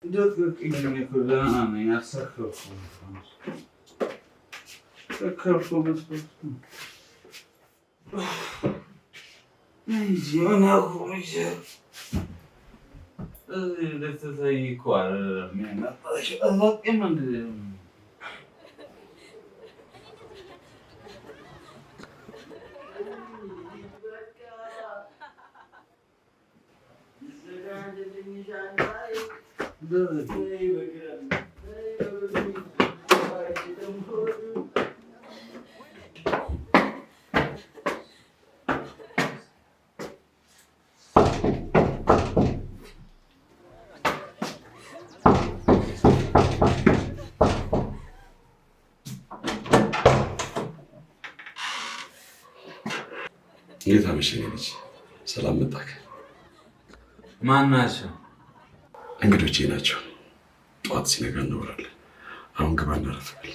دقيقة كلها أنا أسخفهم سخفهم بس نيجي أنا أخرج لا تزيكوا على مين الله كمان እንዴት አመሸህ ልጅ? ሰላም መጣህ? ማን ናቸው? እንግዶቼ ናቸው። ጠዋት ሲነጋ እናወራለን። አሁን ግባ እናረፍል።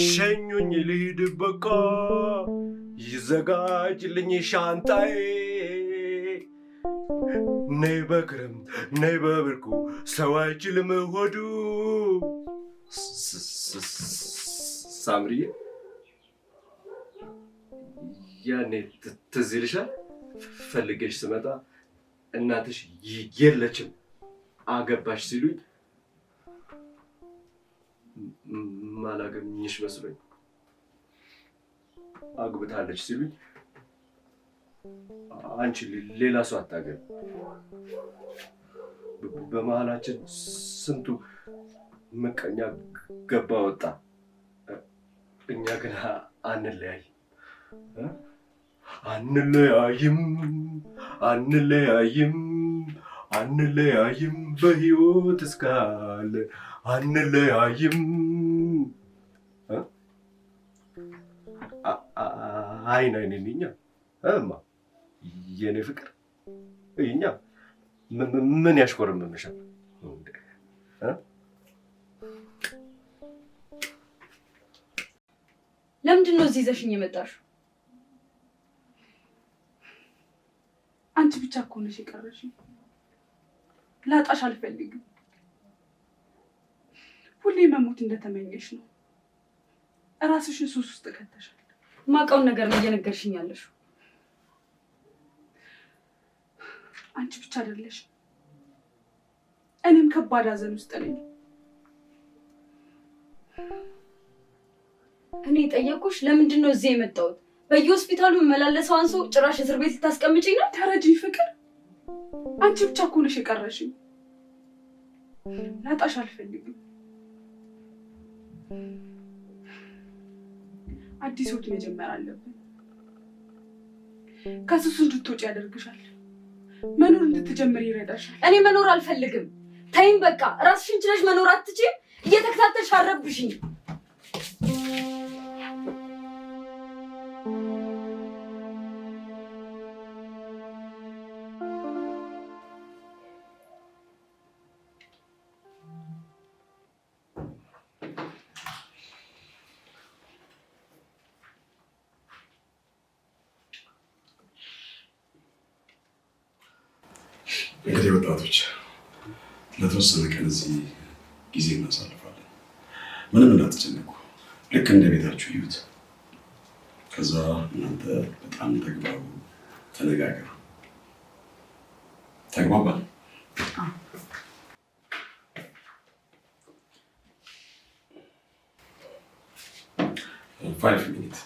ሸኙኝ ልሂድ በቃ ይዘጋጅልኝ ሻንጣዬ ነይ በክረምት ነይ በብርቁ ሰው አይችልም ሆዱ። ሳምሪዬ ያኔ ትዝ ይልሻል? ፈልጌሽ ስመጣ እናትሽ የለችም አገባሽ ሲሉኝ ማላገኝሽ መስሎኝ አግብታለች ሲሉኝ አንቺ ሌላ ሰው አታገቢ። በመሀላችን ስንቱ ምቀኛ ገባ ወጣ። እኛ ግን አንለያይም አንለያይም አንለያይም በህይወት እስካለ አንለያይም። አይን አይኔን እኛ እማ የኔ ፍቅር እኛ ምን ያሽኮረመምሻል? ለምንድን ነው እዚህ ይዘሽኝ የመጣሽው? አንቺ ብቻ እኮ ነሽ የቀረሽኝ። ላጣሽ አልፈልግም። ሁሌ መሞት እንደተመኘሽ ነው። እራስሽን ሱስ ውስጥ ከተሻል። ማውቀውን ነገር ነው እየነገርሽኝ ያለሽው። አንቺ ብቻ አይደለሽ፣ እኔም ከባድ ሐዘን ውስጥ ነኝ። እኔ ጠየቁሽ ለምንድን ነው እዚህ የመጣሁት? በየሆስፒታሉ መላለሰው አንሶ ጭራሽ እስር ቤት ልታስቀምጪኝ ነው? ተረጂኝ ፍቅር፣ አንቺ ብቻ እኮ ነሽ የቀረሽኝ። ላጣሽ አልፈልግም። አዲስ ህይወት መጀመር አለብን። ከሱስ እንድትወጪ ያደርግሻል። መኖር እንድትጀምር ይረዳሻል። እኔ መኖር አልፈልግም። ተይኝ በቃ። ራስሽን ችለሽ መኖር አትችይም? እየተከታተልሽ አረብሽኝ። እንግዲህ ወጣቶች ለተወሰነ ቀን እዚህ ጊዜ እናሳልፋለን። ምንም እንዳትጨነቁ፣ ልክ እንደ ቤታችሁ እዩት። ከዛ እናንተ በጣም ተግባቡ፣ ተነጋገሩ። ተግባባል? 5 minutes.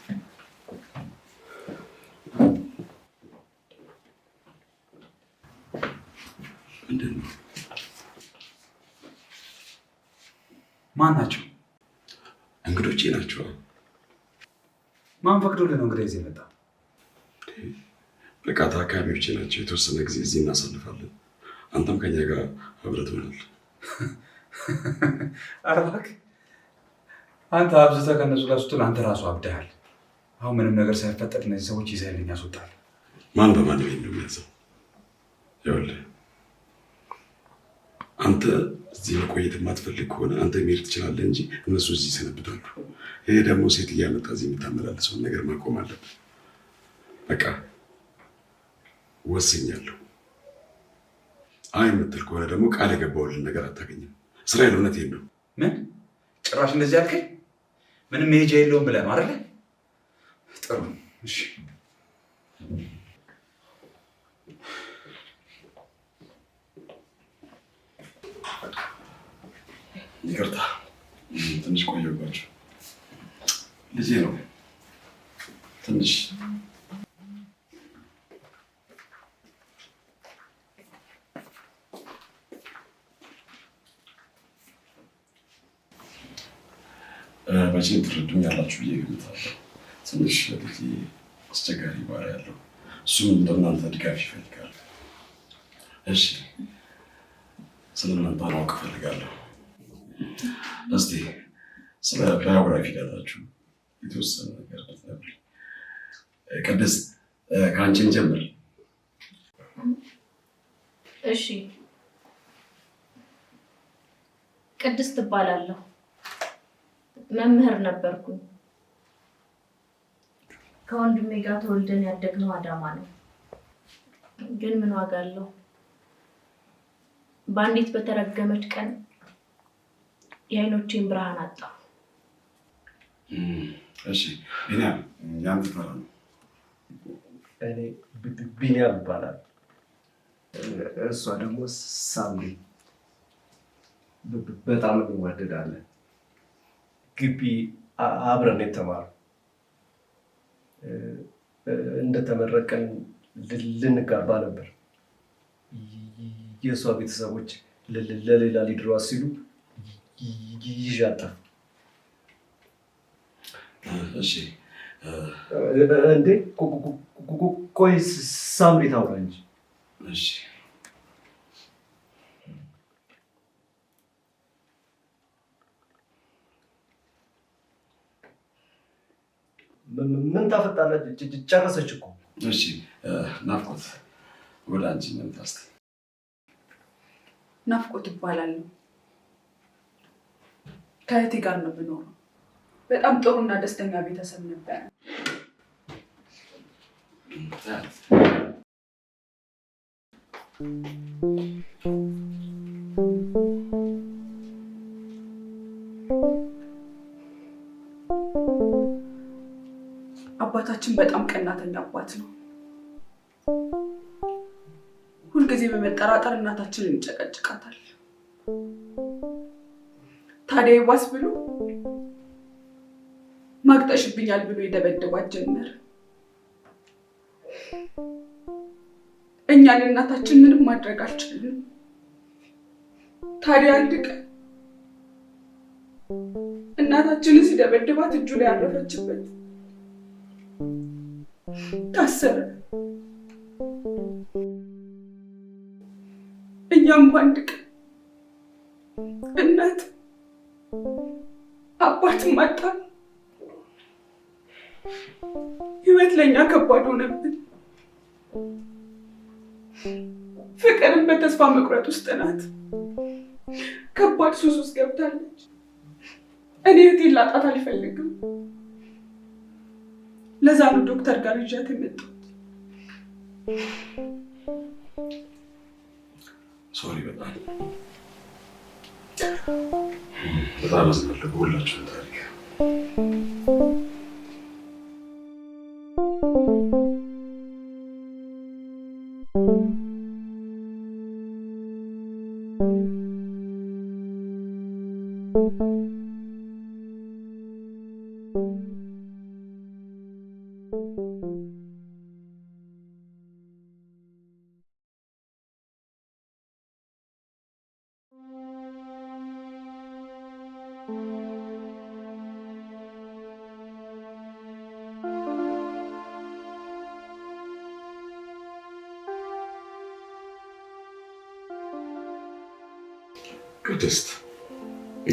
ምንድን ነው? ማን ናቸው? እንግዶቼ ናቸው። ማን ፈቅዶልህ ነው እንግዲህ እዚህ የመጣው? በቃ ታካሚዎቼ ናቸው። የተወሰነ ጊዜ እዚህ እናሳልፋለን። አንተም ከኛ ጋር አብረህ ትሆናለህ። ኧረ እባክህ አንተ አብዝተህ ከእነሱ ጋር ስትል አንተ ራሱ አብደሃል። አሁን ምንም ነገር ሳይፈጠር እነዚህ ሰዎች ይዘህልኝ ያስወጣል። ማን በማን ቤት ነው የሚያዘው? ይኸውልህ አንተ እዚህ መቆየት የማትፈልግ ከሆነ አንተ መሄድ ትችላለህ እንጂ እነሱ እዚህ ይሰነብታሉ። ይሄ ደግሞ ሴት እያመጣ እዚህ የምታመላልሰውን ነገር ማቆም አለብን። በቃ ወስኛለሁ። አይ የምትል ከሆነ ደግሞ ቃል የገባሁልን ነገር አታገኝም። እስራኤል እውነቴን ነው። ምን ጭራሽ እንደዚህ አልከኝ? ምንም መሄጃ የለውም ብለህ ነው አይደለ? ጥሩ እሺ። ይቅርታ ትንሽ ቆየባቸው። ልጄ ነው ትንሽ መቼም ትረዱኛላችሁ ብዬ ገምታለሁ። ትንሽ ልጄ አስቸጋሪ ባህሪ ያለው እሱም እንደናንተ ድጋፍ ይፈልጋል። እሺ ስለ እናንተ ማወቅ እፈልጋለሁ። እስቲ ስለ ባዮግራፊ ዳታችሁ የተወሰነ ነገር ብትነግሪኝ። ቅድስት ከአንቺን ጀምር። እሺ ቅድስት እባላለሁ። መምህር ነበርኩኝ። ከወንድሜ ጋር ተወልደን ያደግነው አዳማ ነው። ግን ምን ዋጋ አለው? በአንዲት በተረገመች ቀን የዓይኖቼን ብርሃን አጣሁ። እሺ ቢኒያም ያንተ ተራ ነው። እኔ ቢኒያም ይባላል። እሷ ደግሞ ሳምሪ። በጣም እንዋደዳለን። ግቢ አብረን የተማርነው። እንደተመረቀን ልንጋባ ነበር። የእሷ ቤተሰቦች ለሌላ ሊድሯት ሲሉ ይዣጠፍ። እሺ እንዴ ቆይ ሳምሪ ታውራ እንጂ። እሺ ምን ታፈጣለች? ጨረሰች እኮ። እሺ ናፍቆት ወደ አንቺ ምን ታስተ? ናፍቆት እባላለሁ። ከእህቴ ጋር ነው የምኖረው። በጣም ጥሩና ደስተኛ ቤተሰብ ነበረ። አባታችን በጣም ቀናተኛ አባት ነው። ሁልጊዜ በመጠራጠር እናታችንን ይጨቀጭቃታል። ታዲያ ይባስ ብሎ ማግጠሽብኛል ብሎ ይደበድባት ጀመር። እኛን እናታችን ምንም ማድረግ አልቻልንም። ታዲያ አንድ ቀን እናታችንን ሲደበድባት እጁ ላይ ያረፈችበት ታሰረ። እኛም በአንድ ቀን እናት አባትም አጣን። ህይወት ለእኛ ከባድ ሆነብን። ፍቅርን በተስፋ መቁረጥ ውስጥ ናት። ከባድ ሱስ ውስጥ ገብታለች። እኔ እህቴን ላጣት አልፈልግም። ለዛ ነው ዶክተር ጋር ይዣት የመጣሁት። ሶሪ በጣም አዝናለሁ ሁላችሁም ታሪክ ቅድስት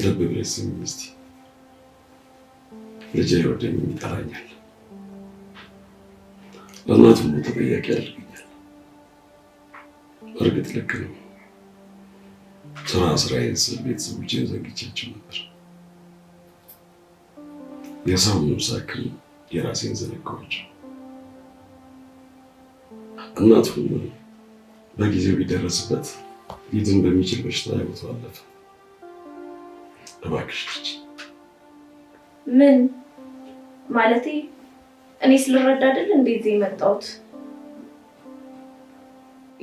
ልብ ብለሽ ስሚኝ እስቲ። ልጄ ወደኝ ይጠራኛል። በእናቱ ሞት ተጠያቂ ያደርገኛል። እርግጥ ልክ ነው። ስራዬን ስል ቤተሰቦቼን ዘግቻቸው ነበር። የሰውን ሳክም የራሴን ዘነጋኋቸው። እናቱም በጊዜው ቢደረስበት ሊድን በሚችል በሽታ ህይወቱ አለፈ። እባክሽ ልጅ። ምን ማለቴ? እኔ ስለረዳ አይደል እንዴት የመጣሁት?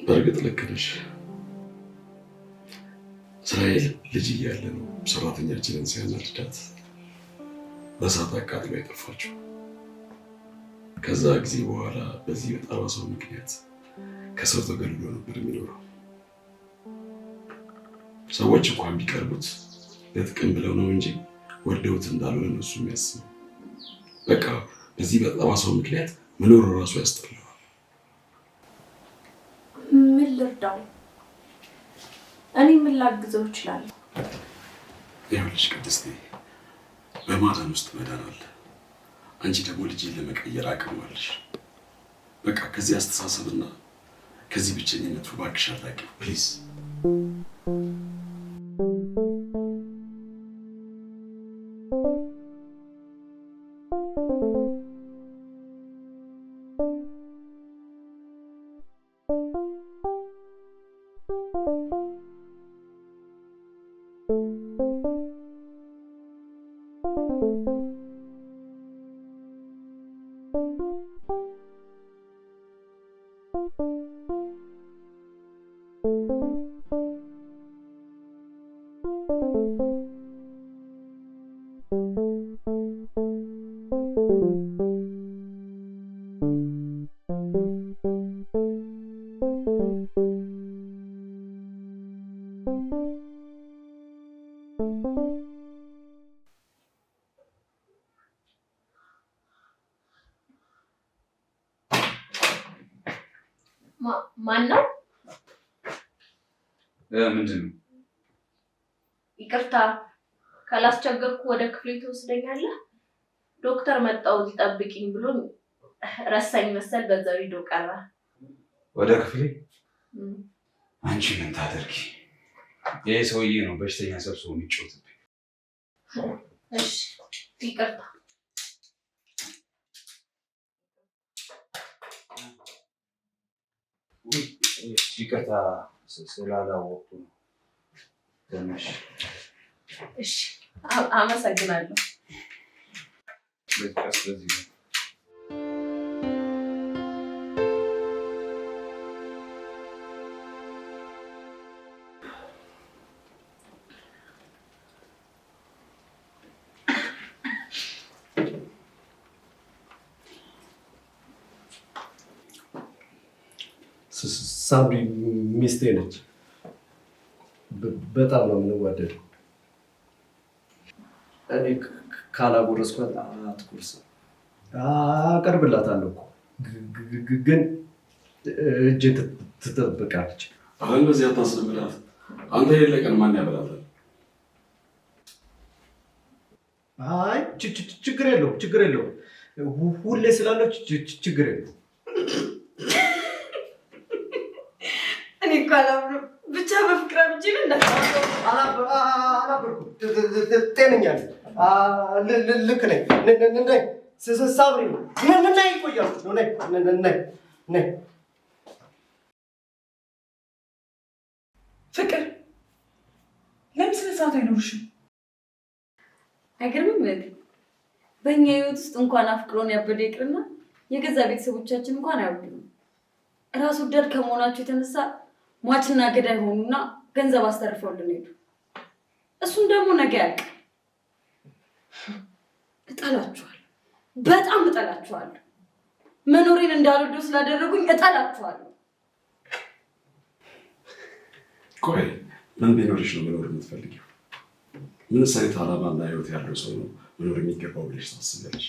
በእርግጥ ልክ ነሽ። እስራኤል ልጅ እያለ ነው ሰራተኛችንን ሲያናድዳት በእሳት አቃጥሎ የጠፋችው። ከዛ ጊዜ በኋላ በዚህ በጠባሳው ምክንያት ከሰው ተገልሎ ነበር የሚኖረው። ሰዎች እንኳን ቢቀርቡት ለጥቅም ብለው ነው እንጂ ወደውት እንዳልሆነ እነሱ የሚያስቡ። በቃ በዚህ በጠባሳው ምክንያት መኖር እራሱ ያስጠላዋል። ምን ልርዳው? እኔ ምን ላግዘው እችላለሁ? ይኸውልሽ ቅድስቴ፣ በማዳን ውስጥ መዳን አለ። አንቺ ደግሞ ልጅን ለመቀየር አቅም አለሽ። በቃ ከዚህ አስተሳሰብና ከዚህ ብቸኝነቱ እባክሽ አራቂው ፕሊዝ። ማን ነው? ምንድን ነው? ይቅርታ ካላስቸገርኩ ወደ ክፍሌ ትወስደኛለህ? ዶክተር መጣው እዚህ ጠብቂኝ ብሎ ረሳኝ መሰል በዛው ሂዶ ቀረ። ወደ ክፍሌ? አንቺ ምን ታደርጊ? ይሄ ሰውዬ ነው በሽተኛ ሰብስቦ የሚጫወትብኝ። እሺ ይቅርታ። ይቅርታ ስላላወቅኩ ነው። ትንሽ እሺ አመሰግናለሁ። በዚህ ነው። ሳምሪ ሚስቴ ነች። በጣም ነው የምንዋደደው። እኔ ካላጎረስኳት አትጎርስም። አቀርብላታለሁ እኮ ግን እጄ ትጠብቃለች። አሁን እንደዚህ አታስለምዳት። አንተ የሌለ ቀን ማን ያበላታል? አይ ችግር የለውም። ሁሌ ስላለች ችግር የለውም። እኔ እኮ አላምነው። ብቻ በፍቅር አብጂ አላበርኩም። ጤነኛ ነኝ። ልክ ነኝ። ሳምሪ ነይ ይቆያሉ። ነይ ፍቅር ለምን ስነ ሰዓት አይኖርሽም? አይገርምም? በእኛ ህይወት ውስጥ እንኳን አፍቅሮን ያበደ ይቅርና የገዛ ቤተሰቦቻችን እንኳን አይወዱንም። ራስ ወዳድ ከመሆናቸው የተነሳ ሟችና ገዳይ ሆኑና ገንዘብ አስተርፈውልን ሄዱ። እሱን ደግሞ ነገ ያልቅ። እጠላችኋለሁ፣ በጣም እጠላችኋለሁ። መኖሬን እንዳልወደው ስላደረጉኝ እጠላችኋለሁ። ቆይ ምን ቢኖርሽ ነው መኖር የምትፈልጊው? ምን አይነት ዓላማና ህይወት ያለው ሰው ነው መኖር የሚገባው ብለሽ ታስቢያለሽ?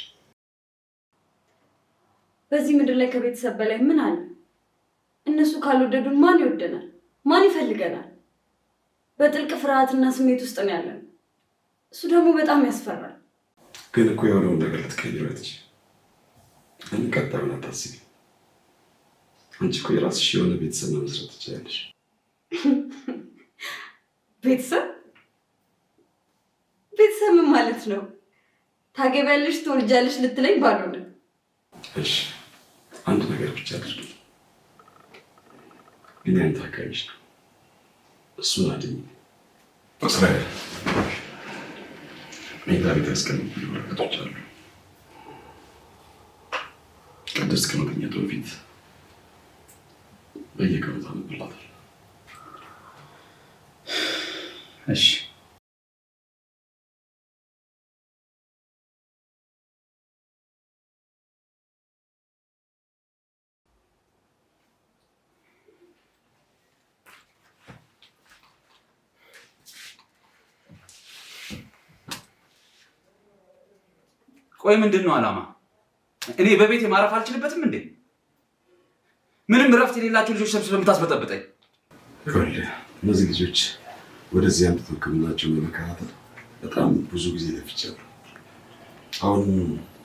በዚህ ምድር ላይ ከቤተሰብ በላይ ምን አለ? እነሱ ካልወደዱን ማን ይወደናል? ማን ይፈልገናል? በጥልቅ ፍርሃትና ስሜት ውስጥ ነው ያለን። እሱ ደግሞ በጣም ያስፈራል። ግን እኮ የሆነውን ነገር ልትቀይሪው አትችይም። ለምን ቀጣዩን አታስቢም? አንቺ እኮ የራስሽ የሆነ ቤተሰብ መመስረት ትችያለሽ። ቤተሰብ ምን ማለት ነው? ታገቢያለሽ ትወልጃለሽ ልትለኝ ባልሆነ። እሺ አንድ ነገር ብቻ አድርጊ። ግን ያን ታካይሽ ነው። እሱን አድኝ። እስራኤል መኝታ ቤት ያስቀምጡልኝ ወረቀቶች አሉ። ቅድስት ከመተኛቷ በፊት በየቀኑ ታነብላታል። እሺ ቆይ ምንድን ነው ዓላማ? እኔ በቤቴ ማረፍ አልችልበትም እንዴ? ምንም እረፍት የሌላቸው ልጆች ሰብስበህ የምታስበጠብጠኝ? ይኸውልህ እነዚህ ልጆች ወደዚህ አንድ ሕክምናቸውን ለመከታተል በጣም ብዙ ጊዜ ለፍቻለሁ። አሁን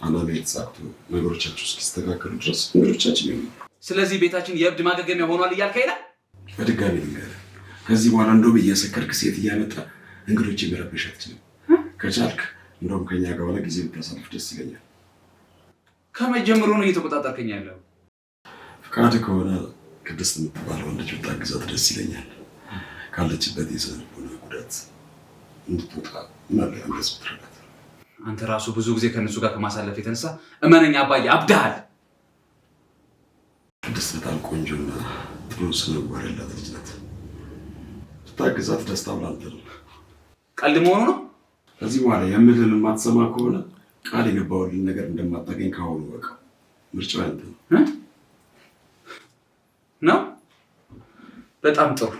አናሜ የተሳክቶ ነገሮቻቸው እስኪስተካከሉ ድረስ እንግዶቻችን ይሆናሉ። ስለዚህ ቤታችን የእብድ ማገገሚያ ሆኗል እያልከኝ ነው? በድጋሚ ልንገርህ፣ ከዚህ በኋላ እንደውም እየሰከርክ ሴት እያመጣ እንግዶች መረበሽ አትችልም። ከቻልክ እንደውም ከኛ ጋር ሆነ ጊዜ ብታሳልፍ ደስ ይለኛል። ከመጀመሩ ነው እየተቆጣጠርከኝ ያለው። ፍቃድ ከሆነ ቅድስት የምትባለውን ልጅ ብታግዛት ደስ ይለኛል። ካለችበት የስነ ልቦና ጉዳት እንድትወጣ እና ለአንገዝ ብትረዳት። አንተ ራሱ ብዙ ጊዜ ከእነሱ ጋር ከማሳለፍ የተነሳ እመነኛ አባዬ አብዳሃል። ቅድስት በጣም ቆንጆና ጥሩ ስነ ምግባር ያላት ልጅ ናት። ብታግዛት ደስታ ብላንተ ነው። ቀልድ መሆኑ ነው። ከዚህ በኋላ የምልህን የማትሰማ ከሆነ ቃል የገባሁልህን ነገር እንደማታገኝ ከአሁኑ በቃ ምርጫው ያንተ ነው። በጣም ጥሩ።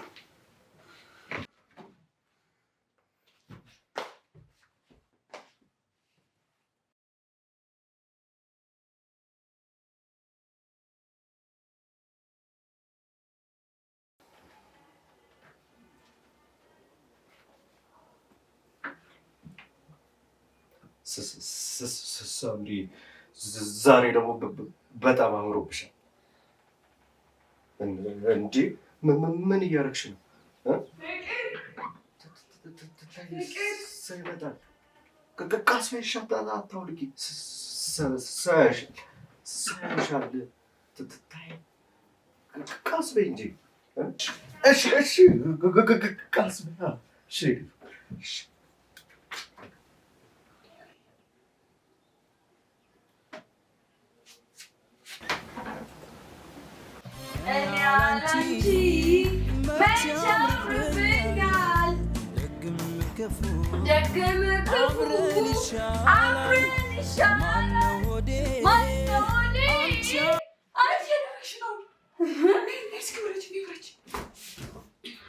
ሳምሪ ዛሬ ደግሞ በጣም አምሮብሻል። እንዴ ምን እያደረግሽ ነው? ይመጣል። ቃስ ሻታ አታውልቂ። ሳያሻል ቃስ በይ እንጂ። እሺ ቃስ በይ። እሺ ደግም ክፉ አብረን ይሻላል። ማነው አየሽ ነው?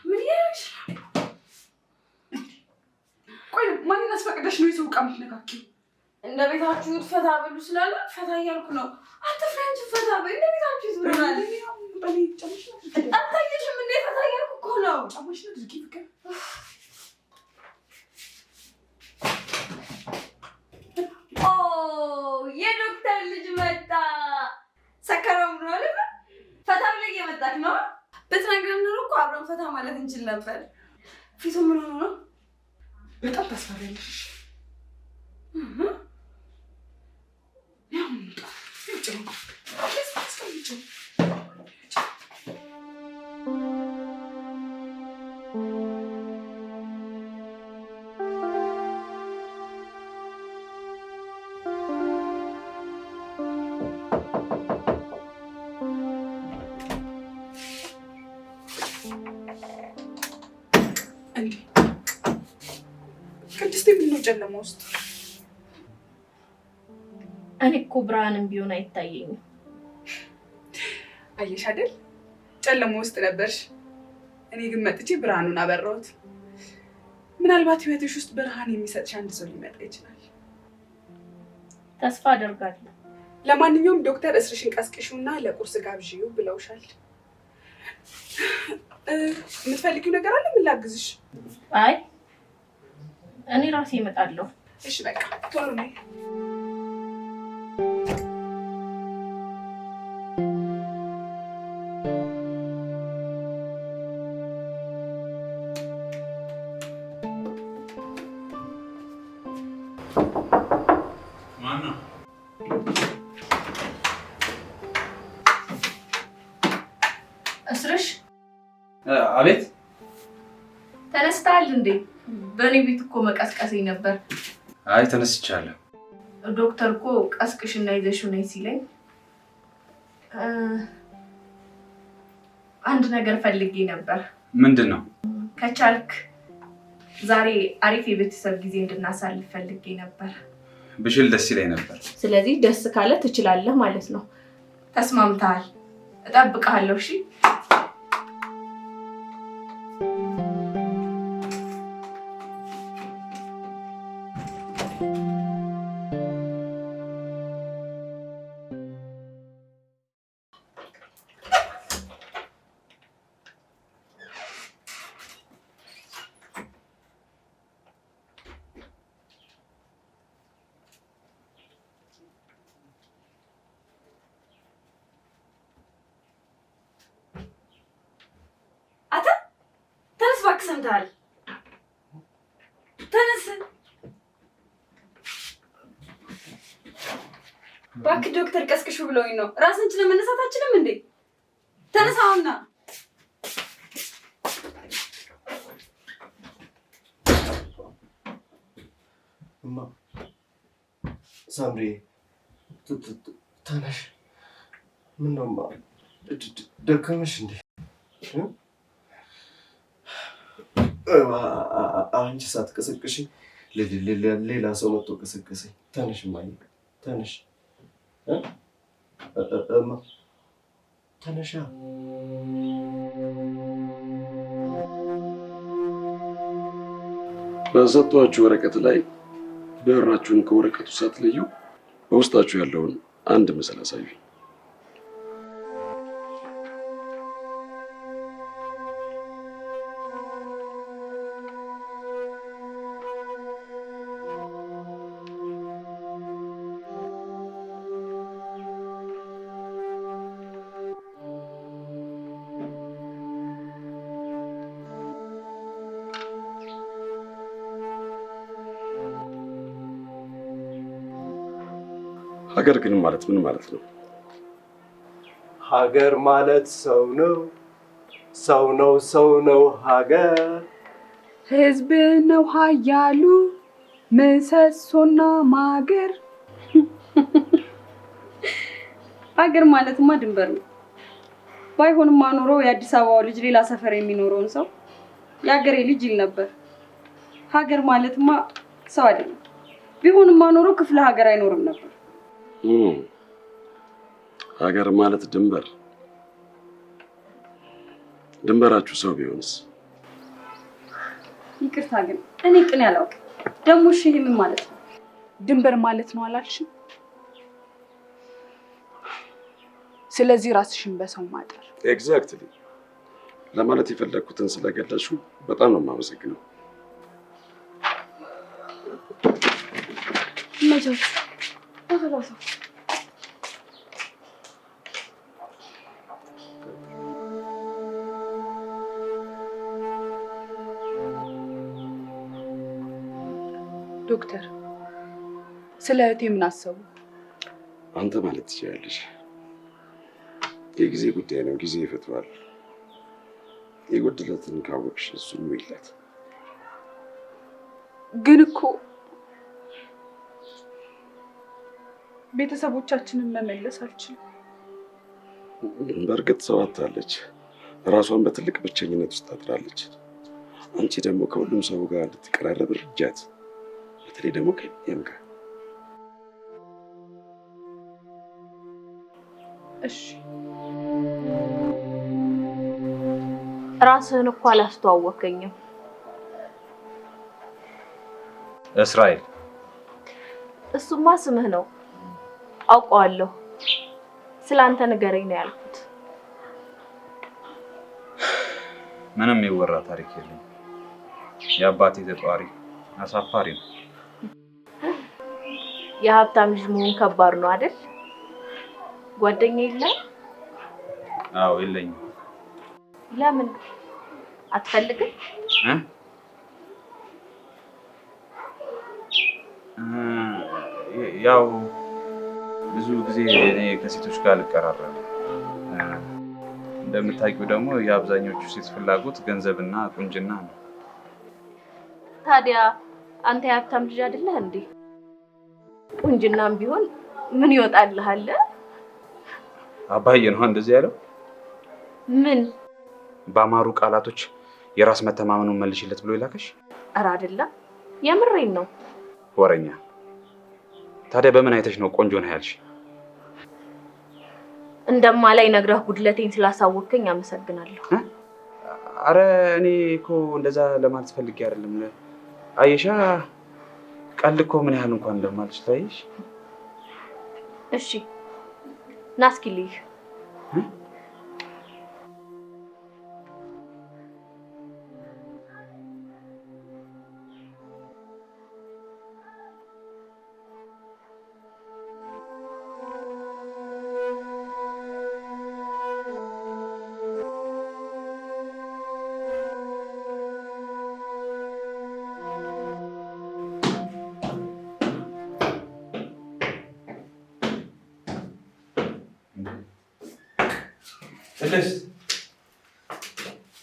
ምን ያሽ? ቆይ ማንን አስፈቅደሽ ነው የሰው ዕቃ የምትነካኪው? እንደ ቤታችሁ ፈታ በሉ ስላለ ፈታ እያልኩ ነው። አትፍራንች፣ ፈታ በይ። እንደ ቤታችሁ ትብራል። አታየሽም እንዴ? ፈታ እያልኩ እኮ ነው። ጫማሽ ነው ድርጊ ፍቅር። ኦ የዶክተር ልጅ መጣ። ሰከረው ነው አይደል? ፈታ ብለህ እየመጣክ ነው። ብትነግረን ኖሮ እኮ አብረን ፈታ ማለት እንችል ነበር። ፊቱ ምን ሆኖ ነው? በጣም ታስፈሪያለሽ። ቅድስቴ ምነው ጨለማ ውስጥ? እኔ እኮ ብርሃንም ቢሆን አይታየኝም። አየሽ አይደል? ጨለማ ውስጥ ነበርሽ። እኔ ግን መጥቼ ብርሃኑን አበራሁት። ምናልባት ህይወትሽ ውስጥ ብርሃን የሚሰጥሽ አንድ ሰው ሊመጣ ይችላል። ተስፋ አደርጋለሁ። ለማንኛውም ዶክተር እስርሽን ቀስቅሽውና ለቁርስ ጋብዢው ብለውሻል። የምትፈልጊው ነገር አለ? ምን ላግዝሽ? አይ እኔ ራሴ እመጣለሁ። እሺ በቃ ቶሎ ነይ። አቤት። ተነስተሃል እንዴ? በእኔ ቤት እኮ መቀስቀሰኝ ነበር። አይ ተነስቻለሁ። ዶክተር እኮ ቀስቅሽና ይዘሽው ነይ ሲለኝ አንድ ነገር ፈልጌ ነበር። ምንድን ነው? ከቻልክ ዛሬ አሪፍ የቤተሰብ ጊዜ እንድናሳልፍ ፈልጌ ነበር። ብችል ደስ ይለኝ ነበር። ስለዚህ ደስ ካለ ትችላለህ ማለት ነው። ተስማምተሃል? እጠብቅሃለሁ። እሺ ሰምተሃል? ተነስ እባክህ። ዶክተር ቀስቅሹ ብለውኝ ነው። ራስን ችለን መነሳት አችልም እንዴ? ተነስ አሁንና። እማ ሳምሪ ተነሽ። ምነው እማ ደከመሽ እንዴ? አንቺ ሳትቀሰቅሽ ሌላ ሰው መጥቶ ቀሰቀሰኝ። ተነሽ እማዬ ተነሽ። እማ ተነሻ። በሰጧችሁ ወረቀት ላይ ብዕራችሁን ከወረቀቱ ሳትለዩ በውስጣችሁ ያለውን አንድ ምስል አሳዩ። ሀገር ግን ማለት ምን ማለት ነው? ሀገር ማለት ሰው ነው፣ ሰው ነው፣ ሰው ነው ሀገር። ህዝብ ነው ኃያሉ ምሰሶና ማገር። ሀገር ማለትማ ድንበር ነው። ባይሆንማ ኖሮ የአዲስ አበባው ልጅ ሌላ ሰፈር የሚኖረውን ሰው የሀገሬ ልጅ ይል ነበር። ሀገር ማለትማ ሰው አይደለም። ቢሆንማ ኖሮ ክፍለ ሀገር አይኖርም ነበር። ሀገር ማለት ድንበር። ድንበራችሁ ሰው ቢሆንስ? ይቅርታ ግን እኔ ቅን ያላውቅም። ደግሞ እሺ ይሄ ምን ማለት ነው? ድንበር ማለት ነው አላልሽም? ስለዚህ ራስሽን በሰው ማጠር። ኤግዛክትሊ ለማለት የፈለኩትን ስለገለጹ በጣም ነው የማመሰግነው። መቼም አፈላሰው ዶክተር ስለ እህቴ ምን አሰቡ? አንተ ማለት ትችላለሽ። የጊዜ ጉዳይ ነው፣ ጊዜ ይፈታዋል። የጎደለትን ካወቅሽ እሱን ይላት። ግን እኮ ቤተሰቦቻችንን መመለስ አልችልም። በእርግጥ ሰው አታለች፣ ራሷን በትልቅ ብቸኝነት ውስጥ አጥራለች። አንቺ ደግሞ ከሁሉም ሰው ጋር እንድትቀራረብ እርጃት፣ በተለይ ደግሞ ከእኔም ጋር። እሺ ራስህን እኮ አላስተዋወከኝም። እስራኤል። እሱማ ስምህ ነው አውቀዋለሁ። ስላንተ ንገረኝ ነው ያልኩት። ምንም የወራ ታሪክ የለም። የአባቴ ተጧሪ አሳፋሪ ነው። የሀብታም ልጅ መሆን ከባድ ነው አይደል? ጓደኛ የለም? አዎ የለኝም። ለምን አትፈልግም? ያው ብዙ ጊዜ እኔ ከሴቶች ጋር አልቀራረብም። እንደምታውቂው ደግሞ የአብዛኞቹ ሴት ፍላጎት ገንዘብና ቁንጅና ነው። ታዲያ አንተ የሀብታም ልጅ አይደለህ እንዴ? ቁንጅናም ቢሆን ምን ይወጣልሃል? አባዬ ነው እንደዚህ ያለው። ምን በአማሩ ቃላቶች የራስ መተማመኑን መልሽለት ብሎ ይላከሽ? ኧረ አይደለም፣ የምሬን ነው። ወረኛ። ታዲያ በምን አይተሽ ነው ቆንጆ ነህ ያልሽ? እንደማላይ ነግረህ ጉድለቴን ስላሳወቅከኝ አመሰግናለሁ። አረ እኔ እኮ እንደዛ ለማለት ፈልጌ አይደለም። አየሻ ቀልድ እኮ ምን ያህል እንኳን እንደማልችል ታይሽ። እሺ ና እስኪ ልይህ። ቅድስት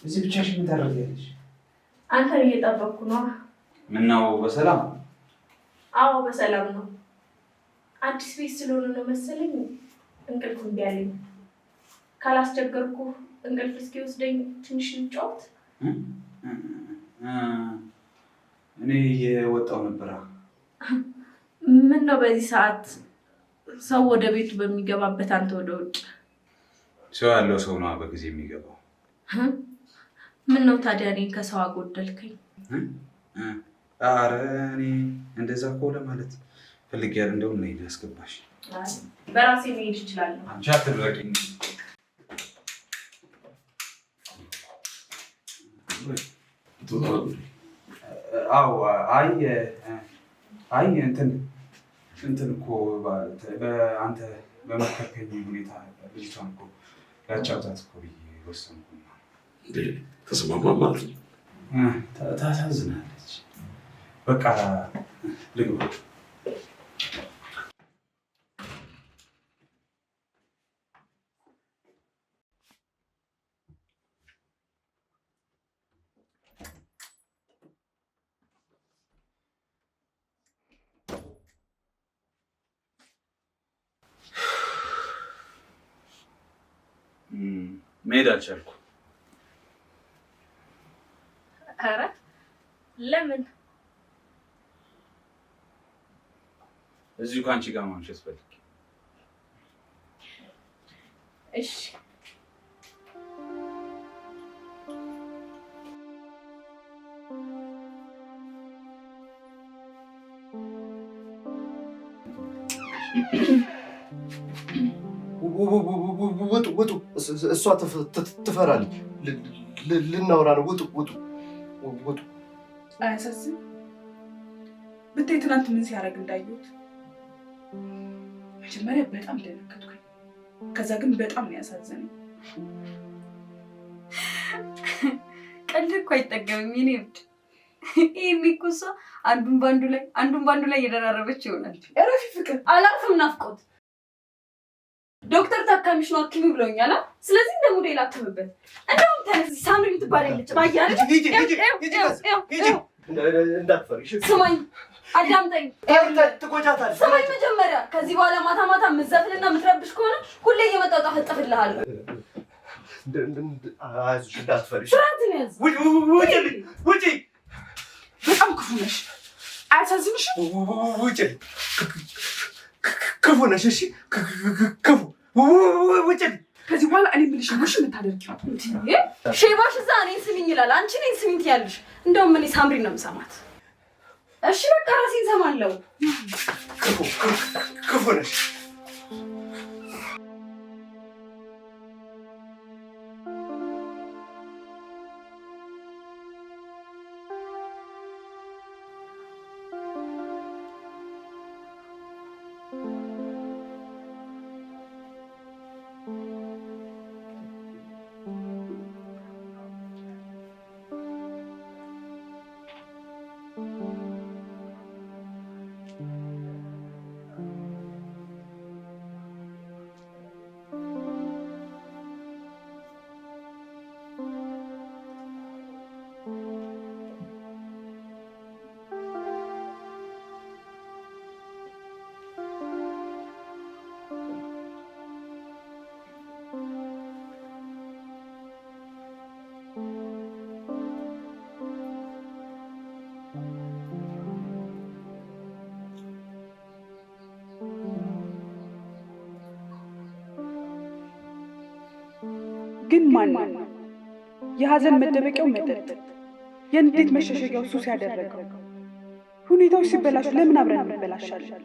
እዚህ ብቻሽን ምን ታደርጊያለሽ? አንተን እየጠበቅኩ ነው። ምነው በሰላም? አዎ በሰላም ነው። አዲስ ቤት ስለሆነ ነው መሰለኝ እንቅልፍ እምቢ አለኝ። ካላስቸገርኩ እንቅልፍ እስኪወስደኝ ትንሽ እንጫወት። እኔ እየወጣሁ ነበር። ምን ነው በዚህ ሰዓት ሰው ወደ ቤቱ በሚገባበት አንተ ወደ ውጭ? ሰው ያለው ሰው ነው በጊዜ የሚገባው። ምን ነው ታዲያ እኔን ከሰው አጎደልከኝ? ኧረ እኔ እንደዛ እኮ ለማለት ፈልጌ ያለ እንደውም ነይ ያስገባሽ። በራሴ መሄድ እችላለሁ። አንቺ አትድረቂኝ። አዎ አይ እንትን እኮ በአንተ በመከርከኝ ሁኔታ ልጅቷን እኮ ያጫውታት እኮ ብዬ ወሰንኩ። ተስማማ ማለት ነው። ታሳዝናለች። በቃ ልግባ። መሄድ አልቻልኩም። ኧረ ለምን? እዚሁ ከአንቺ ጋር ማምሸት ፈልጌ። እሺ ውጡ። እሷ ትፈራለች። ልናወራ ነው። ውጡ። አያሳዝን? ብታይ ትናንት ምን ሲያደርግ እንዳየሁት። መጀመሪያ በጣም ደነገጥኩኝ። ከዛ ግን በጣም ነው ያሳዘነኝ። ቀልድ እኮ አይጠገብም የኔ ውድ። ይሄኔ እኮ እሷ አንዱን ባንዱ ላይ እየደራረበች ይሆናል። እረፊ ፍቅር። አላርፍም ናፍቆት። ዶክተር ታካሚሽ ነው አክሚ ብሎኛል። ስለዚህ እንደ ሞዴል አክምበት። እንደውም ተነስ ሳምሪ የምትባል የለች ባያለ ስማኝ፣ አዳምጠኝ። ትቆጫታለሽ። ስማኝ መጀመሪያ። ከዚህ በኋላ ማታ ማታ የምትዘፍንና የምትረብሽ ከሆነ ሁሌ እየመጣሁ ጠፈጥፍልሃለሁ። አይዞሽ፣ እንዳትፈሪ። ስርዓትን ያዝ። ውጪ። በጣም ክፉ ነሽ። አያሳዝንሽም? ውጪ። ክፉ ነሽ። እሺ፣ ክፉ። ውጪ። ከዚህ በኋላ እኔ የምልሽ ነው የምታደርጊው። ሼባሽ እዛ እኔን ስሚኝ ይላል፣ አንቺ እኔን ስሚኝ ትያለሽ። እንደውም እኔ ሳምሪ ነው የምሰማት። እሺ በቃ ራሴን እሰማለሁ። ክፉ ነሽ። ግን ማን ነው የሀዘን መደበቂያው መጠጥ፣ የንዴት መሸሸጊያው ሱስ ያደረገው? ሁኔታዎች ሲበላሹ ለምን አብረን እንበላሻለን?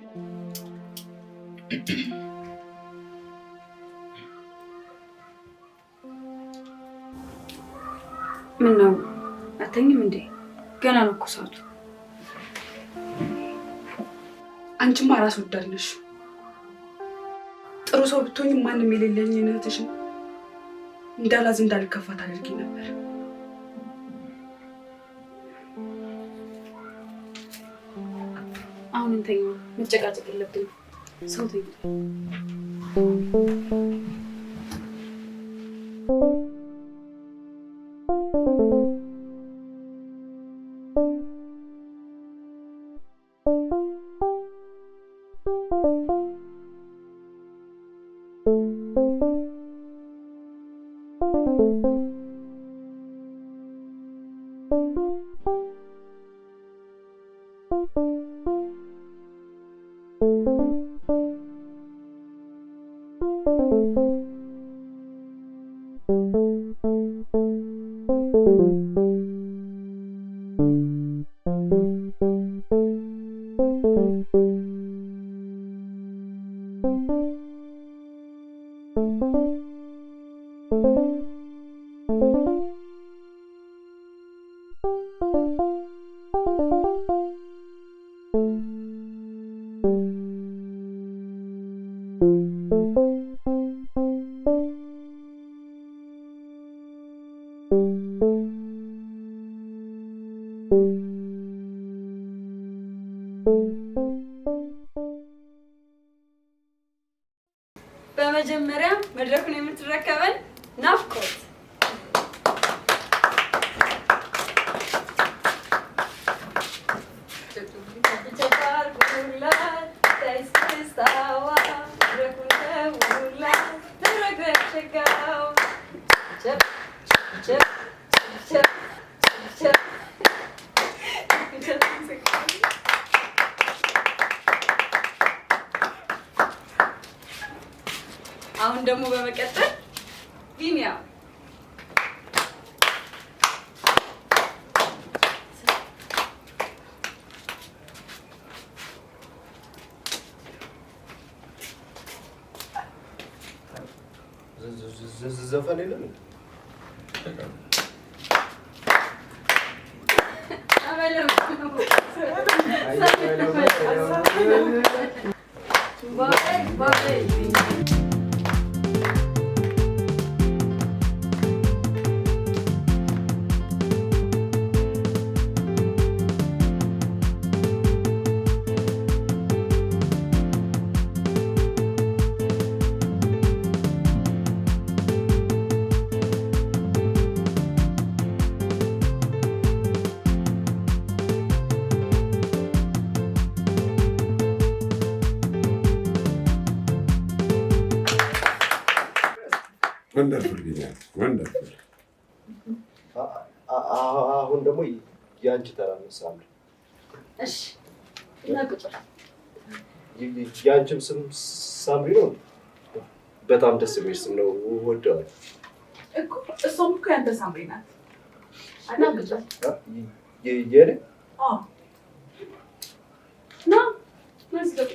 ምን ነው አተኝም እንዴ? ገና ነው እኮ ሰዓቱ። አንቺማ ራስ ወዳድ ነሽ። ጥሩ ሰው ብትሆኝ ማንም የሌለኝ እህትሽን እንዳላዝን እንዳልከፋ ታደርጊ ነበር። አሁን እንተኛ፣ መጨቃጨቅ የለብንም። ሰው ተኝ በመጀመሪያ መድረኩን የምትረከበን ናፍቆት አሁን ደግሞ በመቀጠል ቢኒያም ዘፈን የለም ወንደርፉል ቢኒያም ወንደርፉል። አሁን ደግሞ የአንቺ ተራ ነው ሳምሪ። እሺ እናቁጭ። የአንቺም ስም ሳምሪ ነው? በጣም ደስ የሚል ስም ነው፣ ወደዋል እኮ። እሷም እኮ ያንተ ሳምሪ ናት። እናቁጭ። የኔ ና መስገጭ።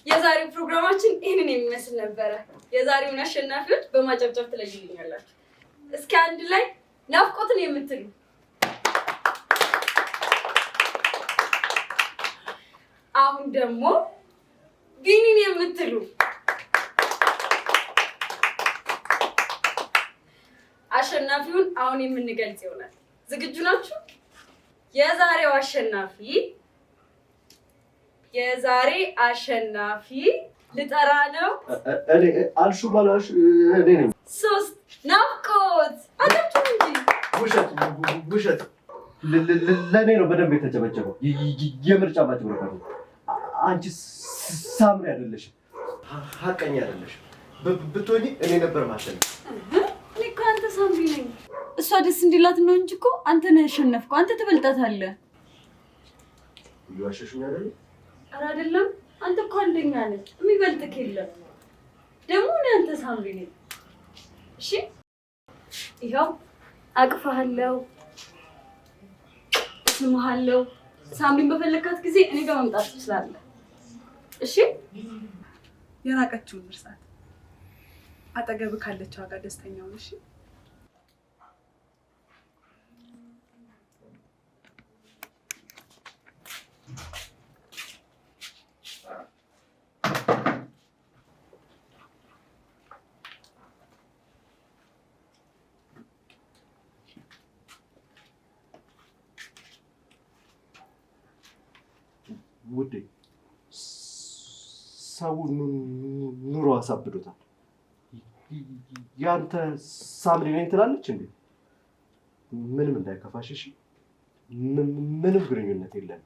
የዛሬው ፕሮግራማችን ይህንን የሚመስል ነበረ። የዛሬውን አሸናፊዎች በማጨብጨብ ትለዩልኛላችሁ። እስኪ አንድ ላይ ናፍቆትን የምትሉ፣ አሁን ደግሞ ቢኒን የምትሉ፣ አሸናፊውን አሁን የምንገልጽ ይሆናል። ዝግጁ ናችሁ? የዛሬ አሸናፊ ልጠራ ነው። እኔ አልሹ ባላሽ እኔ ነኝ። 3 ናፍቆት አታችሁ እንጂ ውሸት ለእኔ ነው በደንብ የተጨበጨበው። የምርጫ ማጭበርበር ነው። አንቺ ሳምሪ አይደለሽም፣ ሀቀኛ አይደለሽም። ብትሆኚ እኔ ነበር ማሸነፍ። እኔ እኮ አንተ ሳምሪ ነኝ። እሷ ደስ እንዲላት ነው እንጂ እኮ አንተ ነህ ያሸነፍከው። አንተ ትበልጣታለህ። እየዋሸሽኝ አይደል? ኧረ አይደለም። አንተ እኮ አንደኛ ነህ፣ የሚበልጥህ የለም። ደግሞ እኔ አንተ ሳምሪ ነኝ። እሺ ይኸው አቅፋለሁ፣ ስምሃለሁ። ሳምሪን በፈለካት ጊዜ እኔ ጋር መምጣት ትችላለህ። እሺ የራቀችውን እርሳት። አጠገብ ካለችው ጋር ደስተኛ ሁን። እሺ ውዴ ሰው ኑሮ አሳብዶታል። ያንተ ሳምሪ ነኝ ትላለች እንዴ? ምንም እንዳይከፋሽ እሺ። ምንም ግንኙነት የለም።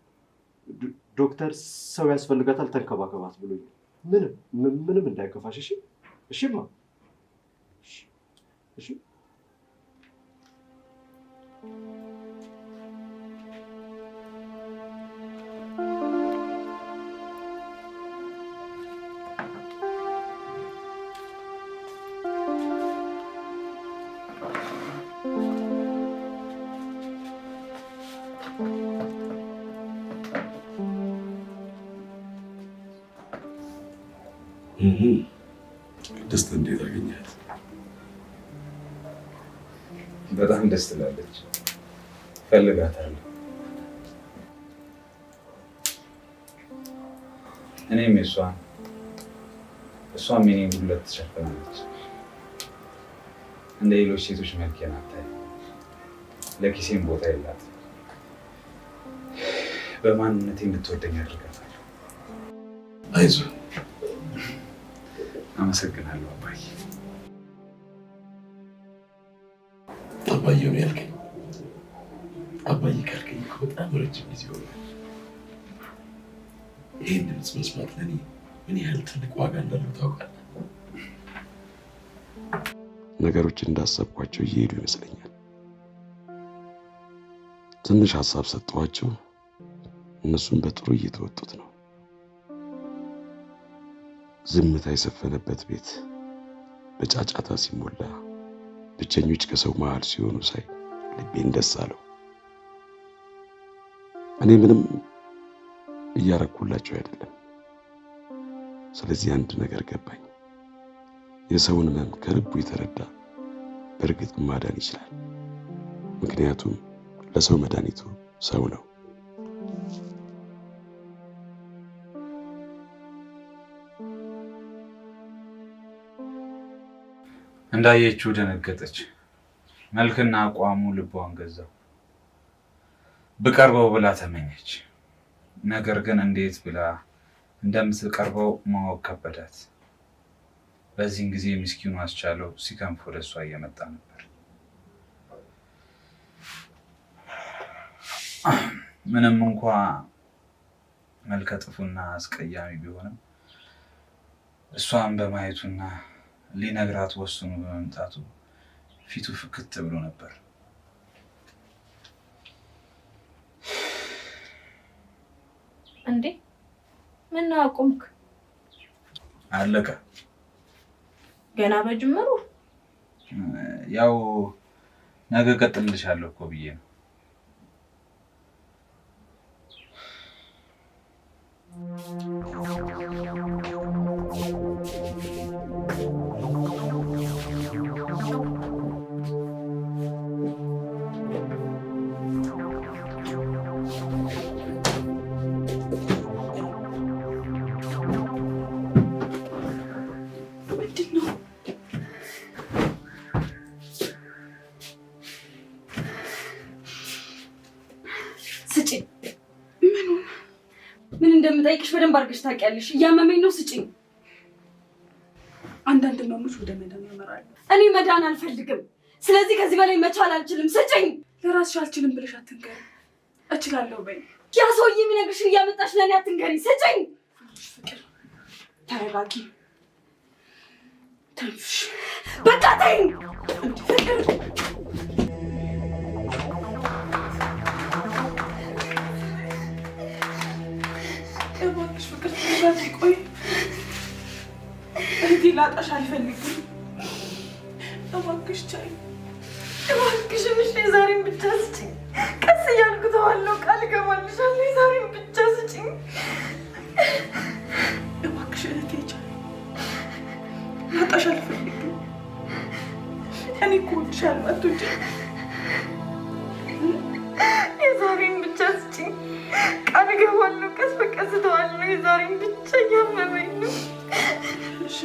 ዶክተር ሰው ያስፈልጋታል ተንከባከባት ብሎኛል። ምንም እንዳይከፋሽ እሺ። እሺማ እሺ። ቅድስት እንዴት አገኛት? በጣም ደስ ትላለች። ፈልጋታለሁ። እኔም እሷም የኔን ጉድለት ትሸፍናለች። እንደ ሌሎች ሴቶች መልኬን አታይም። ለኪሴም ቦታ የላት። በማንነቴ እንድትወደኝ አድርጋታለሁ። አይዞህ። አመሰግናለሁ አባዬ። አባዬ ነው ያልከኝ? አባዬ ካልከኝ እኮ በጣም ረጅም ጊዜ ሆኗል። ይህን ድምፅ መስማት ለእኔ ምን ያህል ትልቅ ዋጋ እንዳለው ታውቃለህ? ነገሮች እንዳሰብኳቸው እየሄዱ ይመስለኛል። ትንሽ ሀሳብ ሰጠኋቸው፣ እነሱም በጥሩ እየተወጡት ነው። ዝምታ የሰፈነበት ቤት በጫጫታ ሲሞላ፣ ብቸኞች ከሰው መሃል ሲሆኑ ሳይ ልቤን ደስ አለው። እኔ ምንም እያረኩላቸው አይደለም። ስለዚህ አንድ ነገር ገባኝ። የሰውን ሕመም ከልቡ የተረዳ በእርግጥ ማዳን ይችላል። ምክንያቱም ለሰው መድኃኒቱ ሰው ነው። እንዳየችው ደነገጠች። መልክና አቋሙ ልቧን ገዛው። ብቀርበው ብላ ተመኘች። ነገር ግን እንዴት ብላ እንደምትቀርበው ማወቅ ከበዳት። በዚህን ጊዜ ምስኪኑ አስቻለው ሲከንፍ ወደ እሷ እየመጣ ነበር። ምንም እንኳ መልከ ጥፉና አስቀያሚ ቢሆንም እሷን በማየቱና ሊነግራት ወስኑ በመምጣቱ ፊቱ ፍክት ብሎ ነበር። እንዴ ምን አቆምክ? አለቀ። ገና በጅምሩ? ያው ነገ ቀጥልልሻለሁ እኮ ብዬ ነው። ምን እንደምጠይቅሽ በደንብ አድርገሽ ታውቂያለሽ። እያመመኝ ነው፣ ስጪኝ። አንዳንድ ህመሞች ወደ መዳን ያመራሉ። እኔ መዳን አልፈልግም። ስለዚህ ከዚህ በላይ መቻል አልችልም። ስጪኝ። ለራስሽ አልችልም ብለሽ አትንገሪ። እችላለሁ በይ። ያ ሰውዬ የሚነግርሽን እያመጣሽ ለእኔ አትንገሪ። ስጪኝ። ፍቅር ተረጋጊ፣ ተንፍሽ። በቃ ተይኝ። ፍቅር ተረጋጊ። ቆይ እህቴ ላጣሽ አልፈልግም። እባክሽ ቻይ፣ እባክሽ እሺ፣ የዛሬን ብቻ ስጭኝ። ቀስ እያልኩ ተዋለሁ፣ ቃል እገባልሻለሁ። የዛሬን ብቻ ስጭኝ እባክሽ እህቴ ቻይ፣ ላጣሽ አልፈልግም። እኔ እኮ እወድሻለሁ። አትወጂኝ? የዛሬን ብቻ ስጭኝ፣ ቃል እገባለሁ። ቀስ በቀስ ተዋለሁ። የዛሬን ብቻ እያመመኝ ነው። እሺ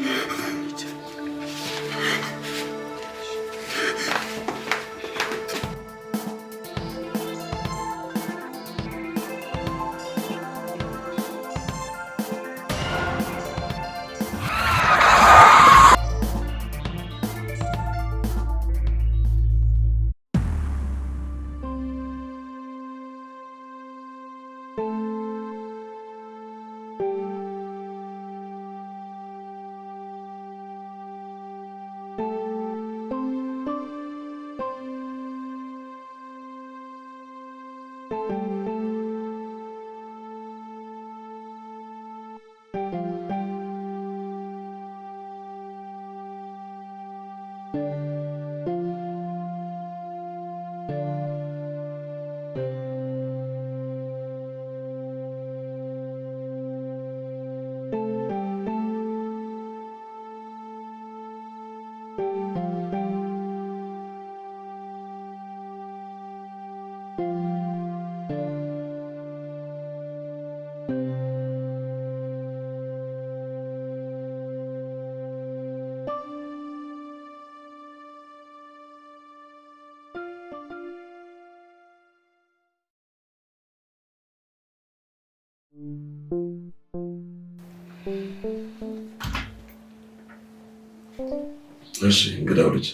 እሺ እንግዳው ልጅ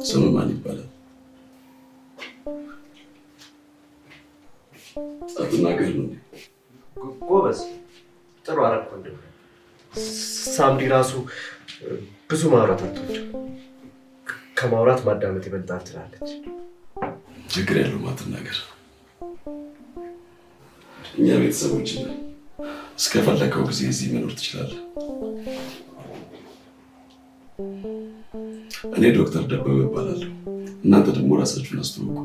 ስም ማን ይባላል? አትናገር ነው። ጎበዝ፣ ጥሩ አደረኩ። እንደው ሳምሪ ራሱ ብዙ ማውራት አትወድም። ከማውራት ማዳመጥ ይበልጣል ትላለች። ችግር የለውም አትናገር። እኛ ቤተሰቦች እስከፈለከው ጊዜ እዚህ መኖር ትችላለህ። እኔ ዶክተር ደበበ እባላለሁ። እናንተ ደግሞ ራሳችሁን አስተዋውቁ።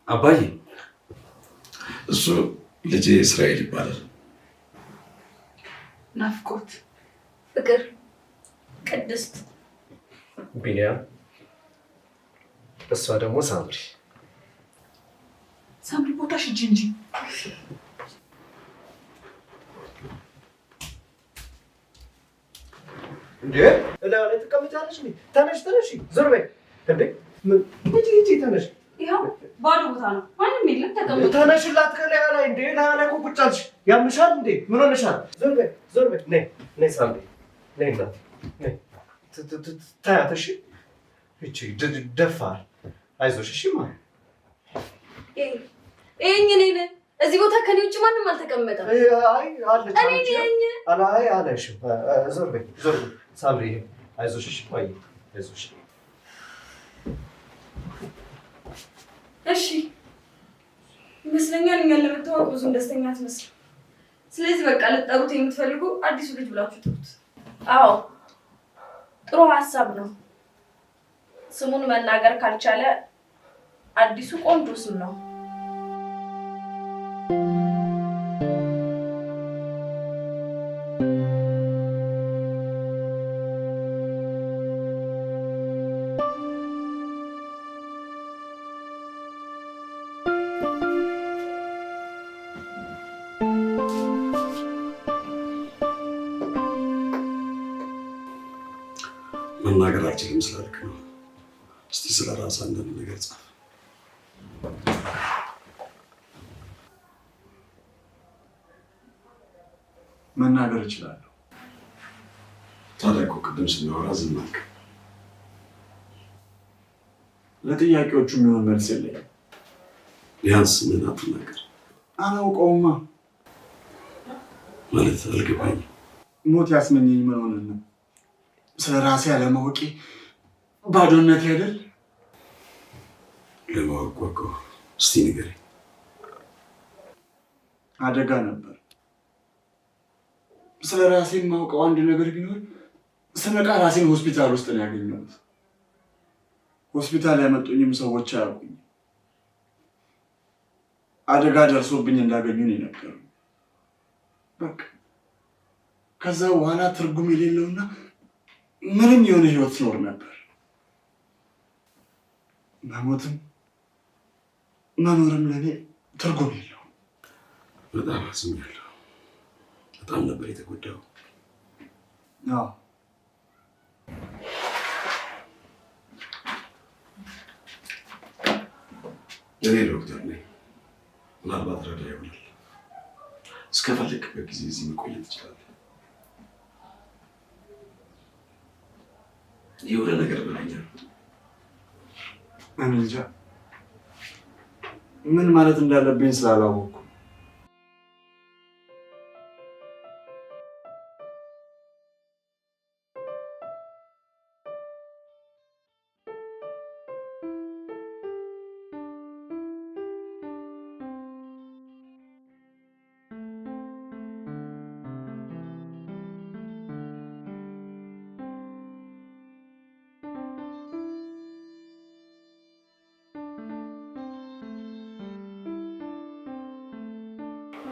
አባዬ፣ እሱ ልጄ እስራኤል ይባላል። ናፍቆት፣ ፍቅር፣ ቅድስት፣ ቢኒያም፣ እሷ ደግሞ ሳምሪ። ሳምሪ ቦታሽ ሂጂ እንጂ። እንዴ እላ ላይ ተቀምጫለሽ? ተነሽ ተነሽ፣ ዞር በይ። እንዴ ሂጂ ተነሽ። ይኸው ባዶ ቦታ ነው፣ ማንም የለም። ተቀመጥ። ተነሽላት ከላይ ላይ። እንዴ ላይ እኮ ቁጭ አልሽ። ያምሻል እንዴ? ምን ሆነሻል? ዞር በይ ዞር በይ። ነይ ነይ ሳምሪ ነይ እና ነይ ታያት። እሺ እቺ ደፋር፣ አይዞሽ። እሺ ማ እኔ ነኝ። እዚህ ቦታ ከኔ ውጭ ማንም አልተቀመጠም። አይ አለች አለች። አላይ አለሽ። ዞር በይ ዞር በይ ሳምሪ፣ አይዞሽ። እሺ ቆይ አይዞሽ። እሺ ይመስለኛል እኛን ለመተዋወቅ ብዙም ደስተኛ አትመስልም። ስለዚህ በቃ ልትጠሩት የምትፈልጉ አዲሱ ልጅ ብላችሁ ጥሩት። አዎ ጥሩ ሀሳብ ነው። ስሙን መናገር ካልቻለ አዲሱ ቆንጆ ስም ነው። መናገር አልችልም ስላልክ ነው። እስቲ ስለ ራስህ አንዳንድ ነገር ጻፍ። መናገር እችላለሁ። ታዲያ እኮ ቅድም ስናወራ ዝም አልክ። ለጥያቄዎቹ የሚሆን መልስ የለኝም። ቢያንስ ምን አትናገር። አላውቀውማ። ማለት አልገባኝም። ሞት ያስመኘኝ ምን ሆነ ነው? ስለ ራሴ አለማወቄ ባዶነት አይደል? ለማወቅ ጓጓሁ። እስቲ ንገረኝ። አደጋ ነበር። ስለ ራሴ የማውቀው አንድ ነገር ቢኖር ስነቃ ራሴን ሆስፒታል ውስጥ ነው ያገኘሁት። ሆስፒታል ያመጡኝም ሰዎች አያውቁኝ። አደጋ ደርሶብኝ እንዳገኙኝ የነገሩኝ። በቃ ከዛ በኋላ ትርጉም የሌለውና ምንም የሆነ ህይወት ኖር ነበር። መሞትም መኖርም ለኔ ትርጉም የለውም። በጣም አዝኛለሁ። በጣም ነበር የተጎዳው። አዎ እኔ ዶክተር ነኝ። ምናልባት ረዳ ይሆናል። እስከፈለግበት ጊዜ እዚህ መቆየት ትችላለህ። የሆነ ነገር ብለኛል። እኔ እንጃ ምን ማለት እንዳለብኝ ስላላወቅኩ።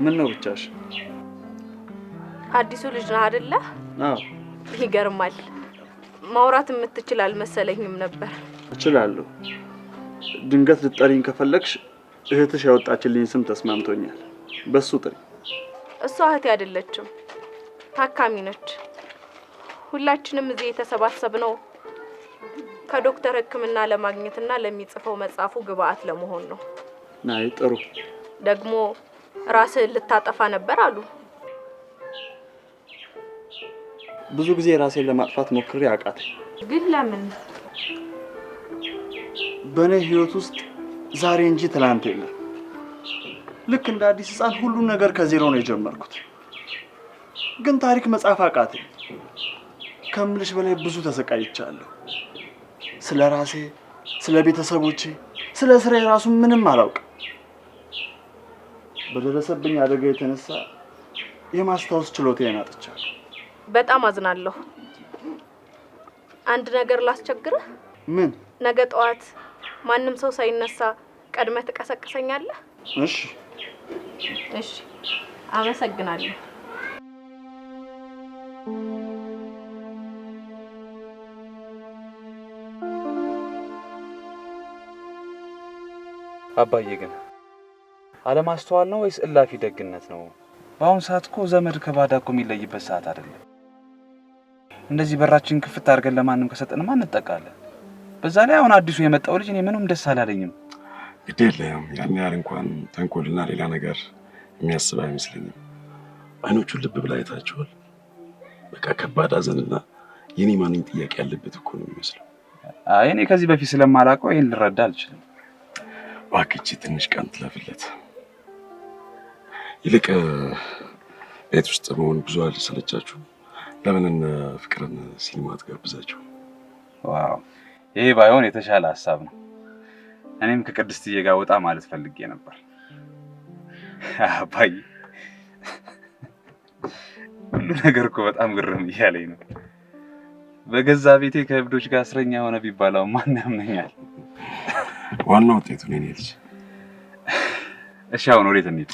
ምን ነው ብቻሽ? አዲሱ ልጅ ነህ አይደለ? አዎ። ይገርማል። ማውራት የምትችል አልመሰለኝም ነበር። እችላለሁ። ድንገት ልትጠሪኝ ከፈለግሽ እህትሽ ያወጣችልኝ ስም ተስማምቶኛል። በሱ ጥሪ። እሷ እህቴ አይደለችም፣ ታካሚ ነች። ሁላችንም እዚህ የተሰባሰብነው ከዶክተር ሕክምና ለማግኘትና ለሚጽፈው መጽሐፉ ግብአት ለመሆን ነው። ናይ ጥሩ። ደግሞ ራስህን ልታጠፋ ነበር አሉ። ብዙ ጊዜ ራሴን ለማጥፋት ሞክሬ አቃተኝ። ግን ለምን? በእኔ ህይወት ውስጥ ዛሬ እንጂ ትላንት የለም። ልክ እንደ አዲስ ህፃን ሁሉን ነገር ከዜሮ ነው የጀመርኩት። ግን ታሪክ መጻፍ አቃተኝ። ከምልሽ በላይ ብዙ ተሰቃይቻለሁ። ስለ ራሴ፣ ስለ ቤተሰቦቼ፣ ስለ ስራዬ ራሱ ምንም አላውቅም። በደረሰብኝ አደጋ የተነሳ የማስታወስ ችሎታዬን አጥቻለሁ። በጣም አዝናለሁ። አንድ ነገር ላስቸግርህ? ምን? ነገ ጠዋት ማንም ሰው ሳይነሳ ቀድመህ ትቀሰቅሰኛለህ? እሺ። እሺ፣ አመሰግናለሁ። አባዬ ግን አለማስተዋል ነው ወይስ እላፊ ደግነት ነው? በአሁን ሰዓት እኮ ዘመድ ከባዳ እኮ የሚለይበት ሰዓት አይደለም። እንደዚህ በራችን ክፍት አድርገን ለማንም ከሰጠንማ እንጠቃለን። በዛ ላይ አሁን አዲሱ የመጣው ልጅ እኔ ምንም ደስ አላለኝም። ግዴለም ያን ያህል እንኳን ተንኮልና ሌላ ነገር የሚያስብ አይመስለኝም። አይኖቹን ልብ ብላ አይታቸዋል። በቃ ከባድ ሐዘንና የኔ ማንኝ ጥያቄ ያለበት እኮ ነው የሚመስለው። አይ እኔ ከዚህ በፊት ስለማላውቀው ይሄን ልረዳ አልችልም። ባክቺ ትንሽ ቀን ትለፍለት። ይልቅ ቤት ውስጥ መሆን ብዙ አልሰለቻችሁ? ለምን እነ ፍቅርን ሲኒማ ትጋብዛችሁ? ዋው ይሄ ባይሆን የተሻለ ሐሳብ ነው። እኔም ከቅድስትዬ ጋር ወጣ ማለት ፈልጌ ነበር። አባዬ ሁሉ ነገር እኮ በጣም ግርም እያለኝ ነው። በገዛ ቤቴ ከእብዶች ጋር እስረኛ ሆነ ቢባለው ማን ያምነኛል? ዋናው ውጤቱ ነው የኔ ልጅ። እሺ አሁን ወዴት እንሂድ?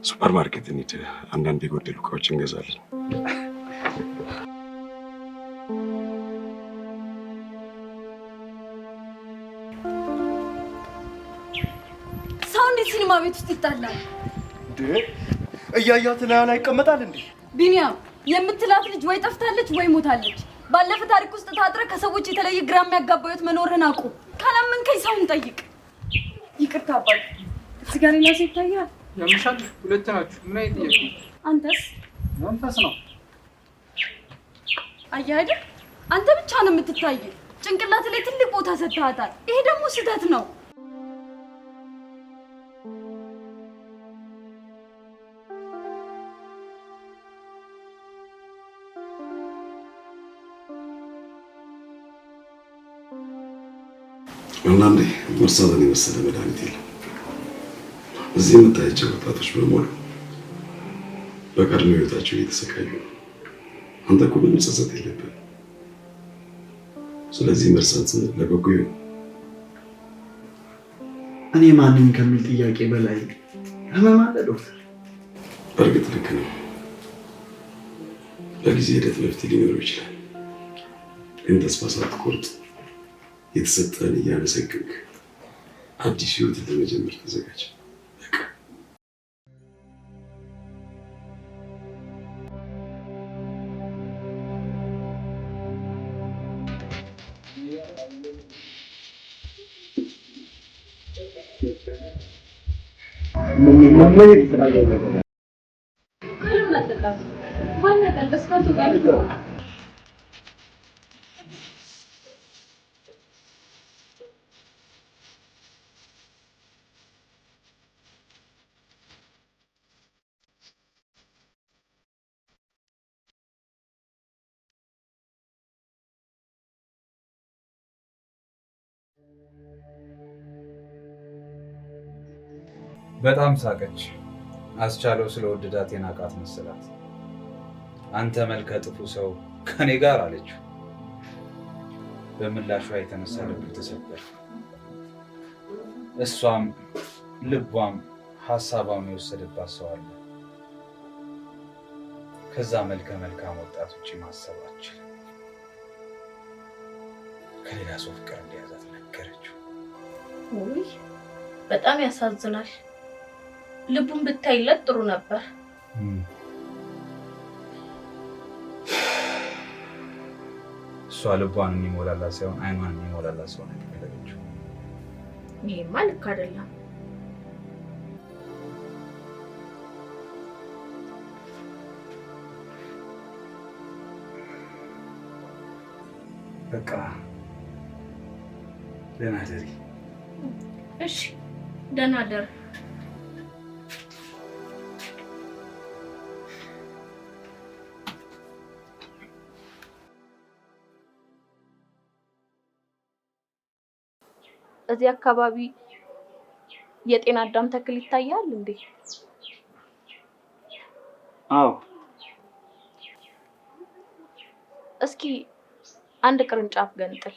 ሱፐር ማርኬት እንሂድ። አንዳንድ የጎደሉ እቃዎች እንገዛለን። ሰው እንዴት ሲኒማ ቤት ውስጥ ይጣላል? እያያት ላይ ይቀመጣል እንዴ? ቢኒያም የምትላት ልጅ ወይ ጠፍታለች ወይ ሞታለች። ባለፈ ታሪክ ውስጥ ታጥረ ከሰዎች የተለየ ግራ የሚያጋባዩት መኖርህን አቁ። ካላመንከኝ ሰውን ጠይቅ። ይቅርታ አባዬ። እዚህ ጋር ሌላ ሰው ይታያል? ያምሻል። ሁለት ናችሁ። ምን አይነት ጥያቄ? አንተስ? መንፈስ ነው። አየህ አይደል? አንተ ብቻ ነው የምትታይ። ጭንቅላት ላይ ትልቅ ቦታ ሰጥተሃታል። ይሄ ደግሞ ስህተት ነው። አንዳንዴ መርሳትን የመሰለ መድኃኒት የለም። እዚህ የምታያቸው ወጣቶች በሙሉ በቀድሞ ህይወታቸው እየተሰቃዩ ነው። አንተ እኮ ምንም ጸጸት የለብህም። ስለዚህ መርሳት ለበጎ ይሁን። እኔ ማንም ከሚል ጥያቄ በላይ ህመም አለ ዶክተር። በእርግጥ ልክ ነው። በጊዜ ሂደት መፍትሄ ሊኖረው ይችላል። ግን ተስፋ ሳትቆርጥ የተሰጠን እያመሰገንክ አዲስ ህይወትን ለመጀመር ተዘጋጅ። በጣም ሳቀች። አስቻለው ስለወደዳት የናቃት መሰላት። አንተ መልከ ጥፉ ሰው ከኔ ጋር አለችው። በምላሿ የተነሳ ልቡ ተሰበረ። እሷም ልቧም ሀሳቧም የወሰደባት ሰው አለ። ከዛ መልከ መልካም ወጣት ውጭ ማሰብ አትችልም። ከሌላ ሰው ፍቅር እንደያዛት ነገረችው። ውይ በጣም ያሳዝናል። ልቡን ብታይለት ጥሩ ነበር። እሷ ልቧን የሚሞላላት ሳይሆን አይኗን የሚሞላላት ሰው ነው የፈለገችው። ይሄማ ልክ አይደለም። በቃ ደህና ደሪ። እሺ ደህና ደር። እዚህ አካባቢ የጤና አዳም ተክል ይታያል እንዴ? አዎ። እስኪ አንድ ቅርንጫፍ ገንጥል።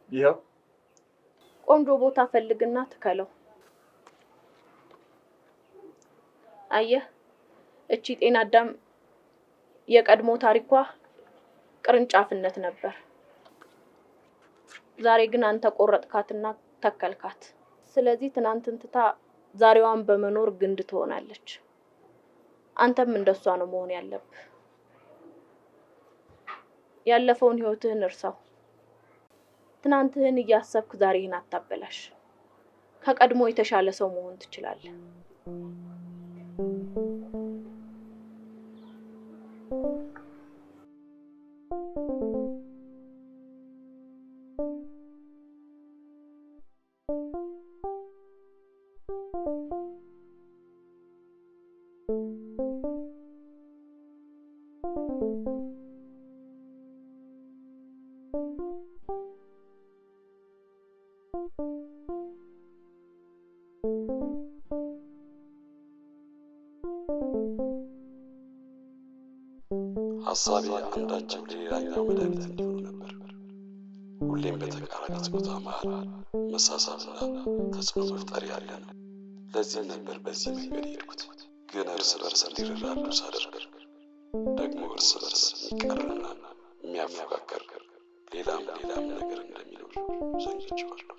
ይኸው ቆንጆ ቦታ ፈልግና ትከለው። አየህ፣ እቺ ጤና አዳም የቀድሞ ታሪኳ ቅርንጫፍነት ነበር። ዛሬ ግን አንተ ቆረጥካትና ተከልካት። ስለዚህ ትናንትን ትታ ዛሬዋን በመኖር ግንድ ትሆናለች። አንተም እንደሷ ነው መሆን ያለብህ። ያለፈውን ህይወትህን እርሳው። ትናንትህን እያሰብክ ዛሬህን አታበላሽ። ከቀድሞ የተሻለ ሰው መሆን ትችላለህ። ሀሳቤ አንዳቸው ለሌላኛው መድኃኒት እንዲሆኑ ነበር። ሁሌም በተቃራኒ ጾታ መሀል መሳሳብና ተጽዕኖ መፍጠር ያለ ነው። ለዚህም ነበር በዚህ መንገድ የሄድኩት። ግን እርስ በርስ እንዲረዳዱ ሳደርግ ደግሞ እርስ በርስ የሚቀርና የሚያፎካከር ሌላም ነገር እንደሚኖር ዘንግቼዋለሁ።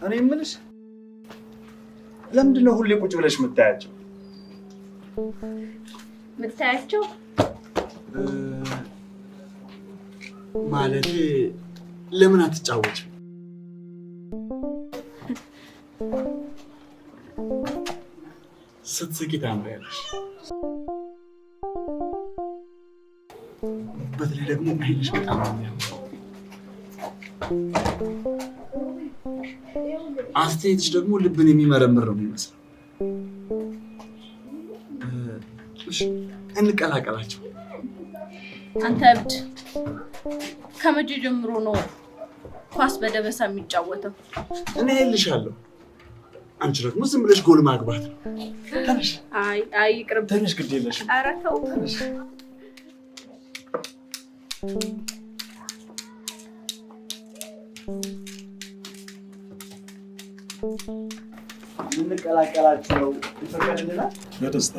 እኔ የምልሽ ለምንድን ነው ሁሌ ቁጭ ብለሽ የምታያቸው? የምታያቸው ማለቴ ለምን አትጫወችም? ስትስቂ ታምሪያለሽ። በተለይ ደግሞ አይንሽ በጣም ነው የሚያምረው። አስተያየትሽ ደግሞ ልብን የሚመረምር ነው የሚመስለው። እሺ እንቀላቀላቸው። አንተ እብድ፣ ከመቼ ጀምሮ ነው ኳስ በደበሳ የሚጫወተው? እኔ እልሻለሁ። አንቺ ደግሞ ዝም ብለሽ ጎል ማግባት ነው። ተነሽ። አይ ይቅርብ። ተነሽ፣ ግድ የለሽም። ኧረ ተው። ተነሽ። እንቀላቀላችሁ ነው ይፈቀድልናል? በደስታ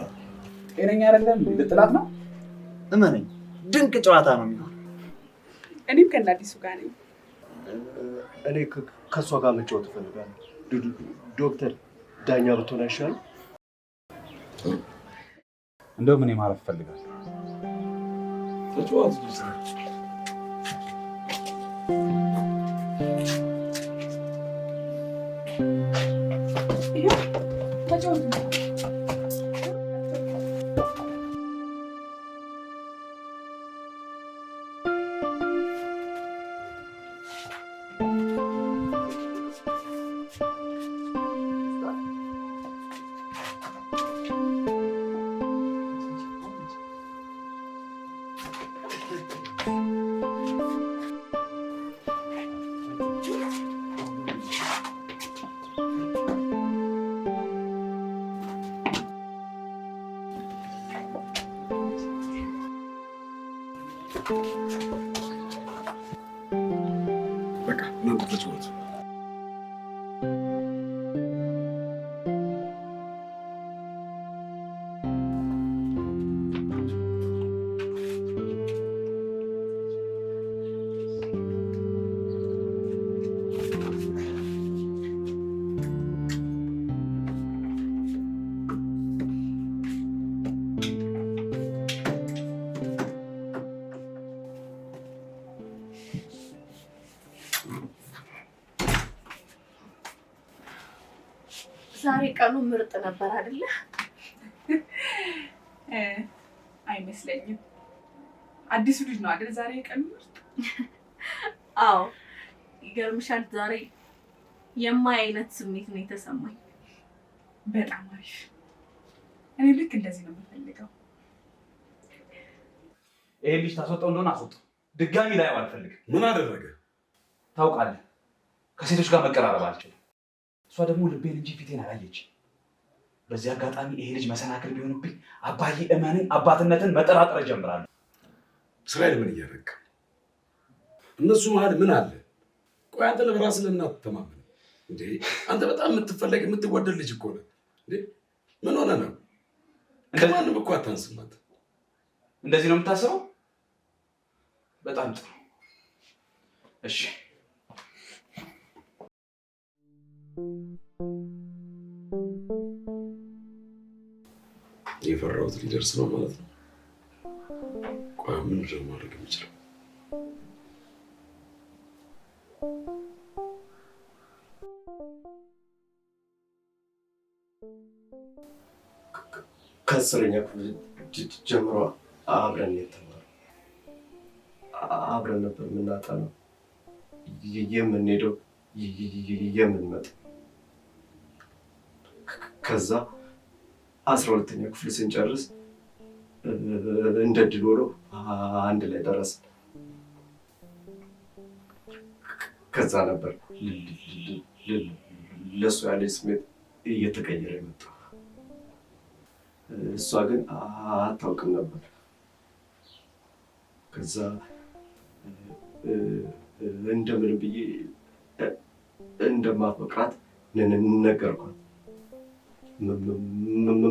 ጤነኛ አይደለም ልጥላት ነው። እመነኝ፣ ድንቅ ጨዋታ ነው የሚሆነው። እኔም ከእናዲሱ ጋር ነኝ። እኔ ከእሷ ጋር መጫወት እፈልጋለሁ። ዶክተር ዳኛ ብትሆን አይሻልም? እንደውም እኔ ማረፍ እፈልጋለሁ። ተጫዋት በቃ እናንተ ተጫወቱ። ዛሬ ቀኑ ምርጥ ነበር አይደለ? አይመስለኝም። አዲሱ ልጅ ነው አይደል ዛሬ ቀኑ ምርጥ? አዎ ይገርምሻል፣ ዛሬ የማይ አይነት ስሜት ነው የተሰማኝ። በጣም አሪፍ። እኔ ልክ እንደዚህ ነው የምፈልገው። ይሄ ልጅ ታስወጣው እንደሆነ አስወጣው። ድጋሚ ላይ አልፈልግም። ምን አደረገ? ታውቃለህ፣ ከሴቶች ጋር መቀራረብ አልችልም። እሷ ደግሞ ልቤን እንጂ ፊቴን አላየች። በዚህ አጋጣሚ ይሄ ልጅ መሰናክል ቢሆንብኝ አባዬ እመንን አባትነትን መጠራጠር ጀምራለሁ። እስራኤል ምን እያደረግክ? እነሱ መሀል ምን አለ? ቆይ አንተ ለራስህ ለምን አትተማመንም እንዴ? አንተ በጣም የምትፈለግ የምትወደድ ልጅ እኮ ነህ እንዴ። ምን ሆነ ነው? ከማንም እኮ አታንስም አንተ። እንደዚህ ነው የምታስበው? በጣም ጥሩ እሺ። የፈራሁት ሊደርስ ነው ማለት ነው። ቆይ ምን ማድረግ የምችለው? ከ10ኛ ክፍል ጀምሮ አብረን የተማርነው አብረን ነበር የምናጠናው የምንሄደው የምንመጣው። ከዛ 12ኛ ክፍል ስንጨርስ እንደ ድል ሆኖ አንድ ላይ ደረስን። ከዛ ነበር ለእሱ ያለኝ ስሜት እየተቀየረ የመጣው። እሷ ግን አታውቅም ነበር። ከዛ እንደምን ብዬ እንደማፈቅራት ነገርኳት።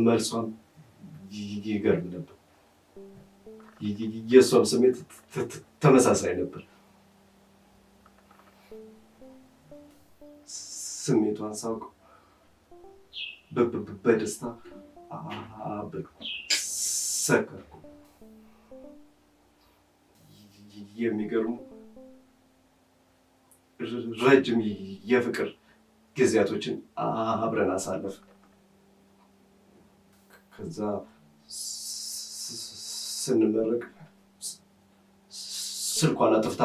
መልሷም ይገርም ነበር። የእሷም ስሜት ተመሳሳይ ነበር። ስሜቷን ሳውቅ በደስታ አበድኩ፣ ሰከርኩ። የሚገርሙ ረጅም የፍቅር ጊዜያቶችን አብረን አሳለፍ። ከዛ ስንመረቅ ስልኳን አጥፍታ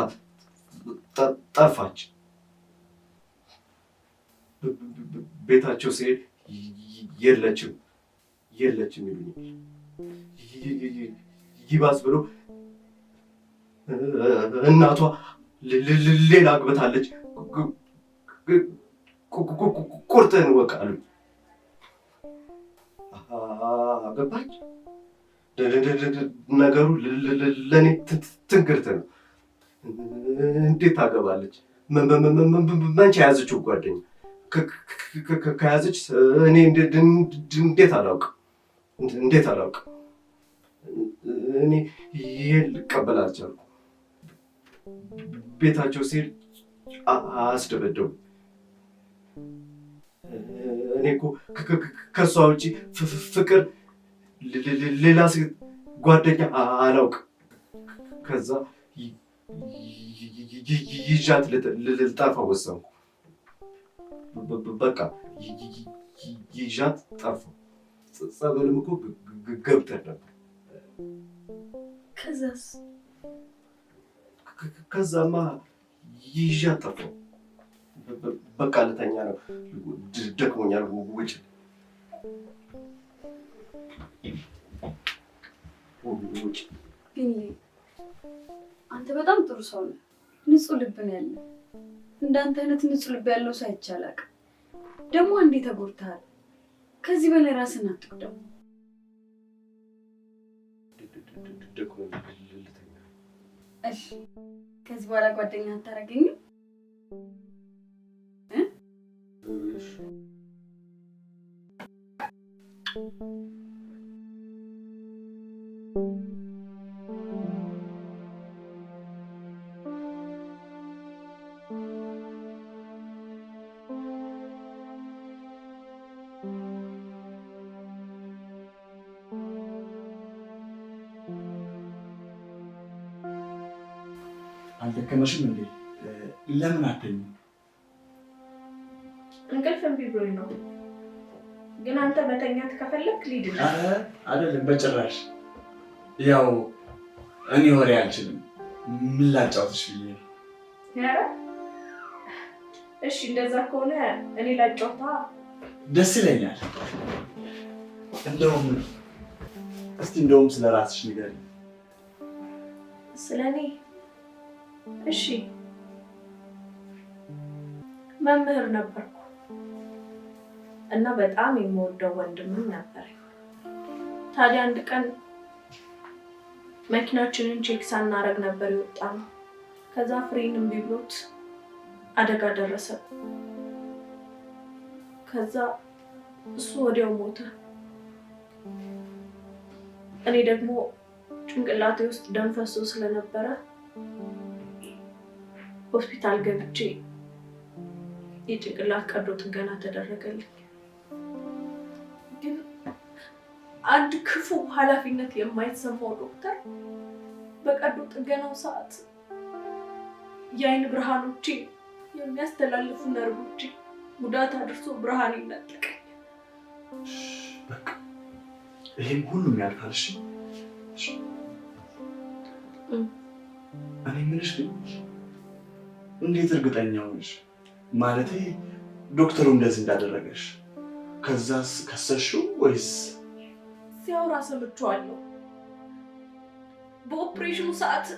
ጠፋች። ቤታቸው ሲሄድ የለችም ይሉኛል። ይባስ ብሎ እናቷ ሌላ አግብታለች፣ ቁርጥህን እወቅ አሉኝ። አገባች? ነገሩ ለእኔ ትንግርት ነው። እንዴት ታገባለች? መቼ የያዘችው ጓደኛ? ከያዘች እኔ እንዴት አላውቅም? እኔ ይሄን ልቀበል አልቻልኩም። ቤታቸው ሲሄድ አስደበደቡ። እኔ እኮ ከእሷ ውጪ ፍቅር ሌላ ሴት ጓደኛ አላውቅም። ከዛ ይዣት ልጠፋ ወሰንኩ። በቃ ይዣት ጠፋሁ። ጸበልም እኮ ገብተን ነበር። ከዛማ ይዣት ጠፋሁ። በቃ ልተኛ ነው፣ ደክሞኛል፣ ውጭ ቢኒ፣ አንተ በጣም ጥሩ ሰው ነህ። ንጹህ ልብ ነው ያለ። እንዳንተ አይነት ንጹህ ልብ ያለው ሰው አይቻላል። ደግሞ አንዴ ተጎድተሃል። ከዚህ በላይ ራስን አትጉዳው። እሺ፣ ከዚህ በኋላ ጓደኛ አታረገኝም? አልደከመሽም እንዴ? ለምን አትተኝም? እንቅልፍ እምቢ ብሎኝ ነው። ግን አንተ መተኛት ከፈለክ ሊድ ነው። አይደለም በጭራሽ። ያው እኔ ወሬ አልችልም። ምን ላጫውትሽ ብዬ። ኧረ እሺ፣ እንደዛ ከሆነ እኔ ላጫውታ። ደስ ይለኛል። እንደውም ስለ ራስሽ ንገሪኝ። ስለ እኔ? እሺ፣ መምህር ነበርኩ እና በጣም የምወደው ወንድምም ነበረኝ። ታዲያ አንድ ቀን መኪናችንን ቼክ ሳናረግ ነበር የወጣነው። ከዛ ፍሬን እምቢ ብሎት አደጋ ደረሰ። ከዛ እሱ ወዲያው ሞተ። እኔ ደግሞ ጭንቅላቴ ውስጥ ደም ፈሶ ስለነበረ ሆስፒታል ገብቼ የጭንቅላት ቀዶ ጥገና ተደረገልኝ። ግን አንድ ክፉ ኃላፊነት የማይሰማው ዶክተር በቀዶ ጥገናው ሰዓት የአይን ብርሃኖቼ የሚያስተላልፉ ነርቮቼ ጉዳት አድርሶ ብርሃን ይነጠቀኝ። ይሄም ሁሉም ያልፋል። እሺ እኔ የምልሽ ግን እንዴት እርግጠኛ ሆንሽ? ማለቴ ዶክተሩ እንደዚህ እንዳደረገሽ ከዛስ ከሰሽው ወይስ? ሲያወራ ሰምቼዋለሁ። በኦፕሬሽኑ ሰዓት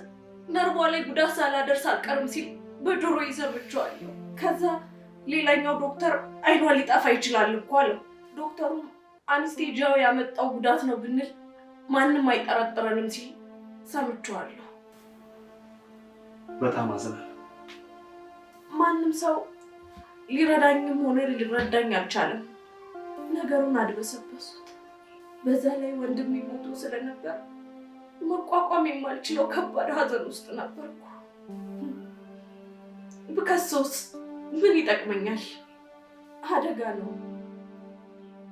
ነርቧ ላይ ጉዳት ሳላደርስ አልቀርም ሲል በጆሮ ሰምቼዋለሁ። ከዛ ሌላኛው ዶክተር አይኗ ሊጠፋ ይችላል እኮ አለው። ዶክተሩም አንስቴጂያው ያመጣው ጉዳት ነው ብንል ማንም አይጠረጥረንም ሲል ሰምቼዋለሁ። በጣም አዝናለሁ። ማንም ሰው ሊረዳኝም ሆነ ሊረዳኝ አልቻለም። ነገሩን አድበሰበሱት። በዛ ላይ ወንድም ሞቶ ስለነበር መቋቋም የማልችለው ከባድ ሀዘን ውስጥ ነበርኩ። ብከሰውስ ምን ይጠቅመኛል? አደጋ ነው፣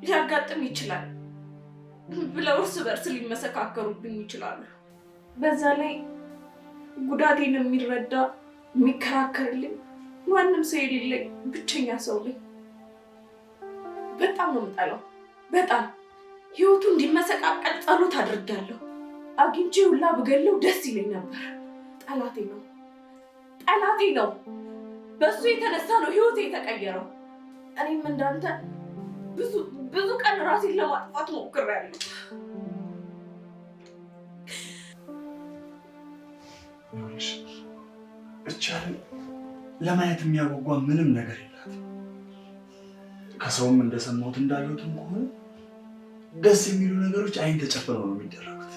ሊያጋጥም ይችላል ብለው እርስ በርስ ሊመሰካከሩብኝ ይችላሉ። በዛ ላይ ጉዳቴን የሚረዳ የሚከራከርልኝ ማንም ሰው የሌለኝ ብቸኛ ሰው ነኝ። በጣም ነው የምጠላው። በጣም ህይወቱ እንዲመሰቃቀል ጸሎት አድርጋለሁ። አግኝቼ ሁላ ብገለው ደስ ይለኝ ነበር። ጠላቴ ነው፣ ጠላቴ ነው። በሱ የተነሳ ነው ህይወቴ የተቀየረው። እኔም እንዳንተ ብዙ ቀን ራሴን ለማጥፋት ሞክሬያለሁ። ብቻን ለማየት የሚያጓጓ ምንም ነገር የላት። ከሰውም እንደሰማሁት እንዳየሁትም ከሆነ ደስ የሚሉ ነገሮች አይን ተጨፍነው ነው የሚደረጉት።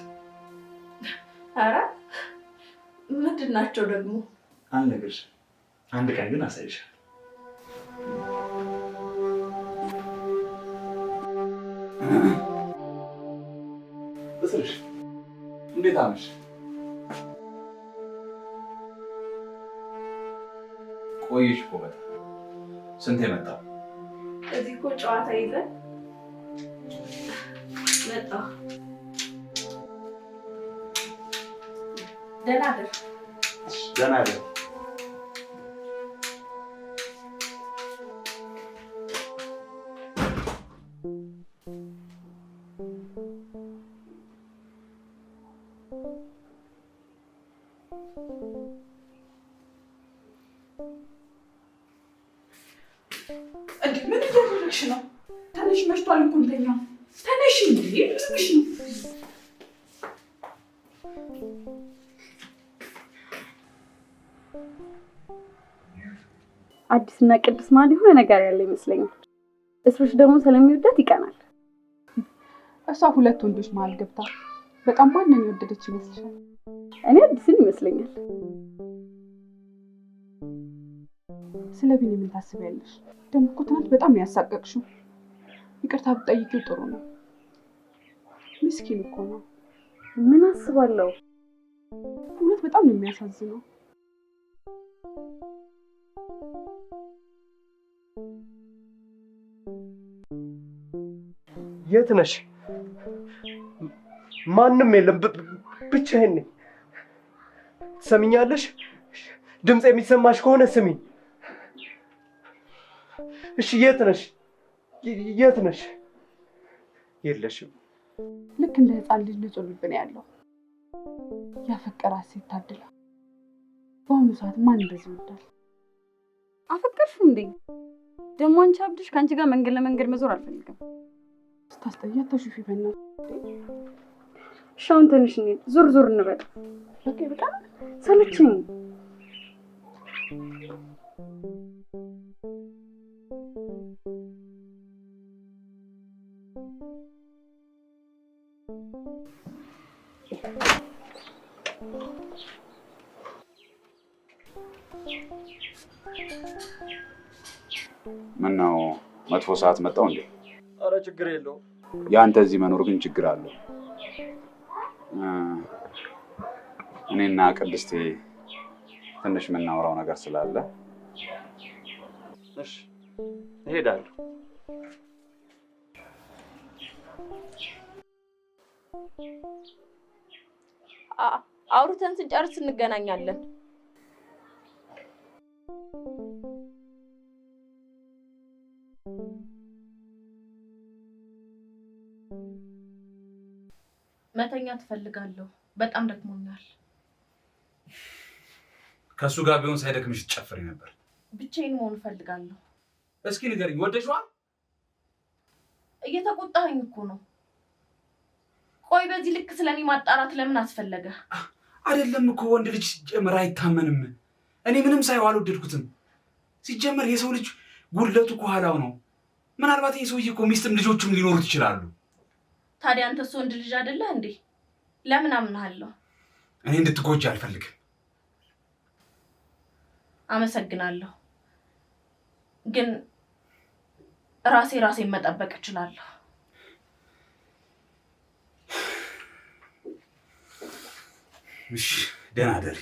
ኧረ ምንድን ናቸው ደግሞ? አልነግርሽም። አንድ ቀን ግን አሳይሻለሁ። እስርሽ እንዴት አመሽ? ቆይሽ እኮ በጣም ስንት የመጣው እዚህ እኮ ጨዋታ ይዘን መጣሁ። ደህና ደር። ደህና ደር። እንዴ ምን እያደረግሽ ነው? ተነሽ፣ መሽቷል እኮ እንተኛ። ተነሽ እንዴ! ምንሽ ነው? አዲስና ቅዱስ ማለት የሆነ ነገር ያለ ይመስለኛል። እስሮች ደግሞ ስለሚወዳት ይቀናል። እሷ ሁለት ወንዶች መሀል ገብታ በጣም ማንን የወደደች ይመስልሻል? እኔ አዲስን ይመስለኛል። ስለ ቢኒ ምን ታስቢያለሽ? ደግሞ እኮ ትናንት በጣም ነው ያሳቀቅሽው። ይቅርታ ብትጠይቂው ጥሩ ነው። ምስኪን እኮ ነው። ምን አስባለሁ? እውነት በጣም ነው የሚያሳዝነው። የት ነሽ? ማንም የለም፣ ብቻዬን ነኝ። ትሰሚኛለሽ? ድምፅ የሚሰማሽ ከሆነ ስሚኝ። እሺ፣ የት ነሽ? የት ነሽ? የለሽም። ልክ እንደ ህፃን ልጅ ንጹህ ልብ ነው ያለው። ያፈቀራት ሴት ታድላ። በአሁኑ ሰዓት ማን እንደዚህ ይወዳል? አፈቀርሽው እንዴ? ደግሞ አንቺ አብድሽ ከአንቺ ጋር መንገድ ለመንገድ መዞር አልፈልግም። ስታስጠያት ተሹፊ በእናትሽ። ሻውን ትንሽ እንሂድ፣ ዞር ዞር እንበል። በቃ በቃ ሰለቸኝ። ምነው መጥፎ ሰዓት መጣው እንዴ? ኧረ ችግር የለውም። ያንተ እዚህ መኖር ግን ችግር አለው። እኔና ቅድስቴ ትንሽ የምናወራው ነገር ስላለ እሺ እሄዳለሁ። አውርተን ስንጨርስ እንገናኛለን። መተኛ ትፈልጋለሁ። በጣም ደክሞኛል። ከሱ ጋር ቢሆን ሳይደክምሽ ትጨፍሪ ነበር። ብቻዬን መሆን እፈልጋለሁ። እስኪ ንገሪኝ፣ ወደሽዋል? እየተቆጣኸኝ እኮ ነው። ቆይ በዚህ ልክ ስለኔ ማጣራት ለምን አስፈለገ? አይደለም እኮ ወንድ ልጅ ሲጀመር አይታመንም። እኔ ምንም ሳይው አልወደድኩትም። ሲጀመር የሰው ልጅ ጉድለቱ ከኋላው ነው። ምናልባት ይህ ሰውዬ እኮ ሚስትም ልጆችም ሊኖሩት ይችላሉ። ታዲያ አንተስ ወንድ ልጅ አይደለህ እንዴ? ለምን አምናለሁ? እኔ እንድትጎጂ አልፈልግም። አመሰግናለሁ፣ ግን ራሴን መጠበቅ እችላለሁ። እሺ፣ ደህና ደሪ።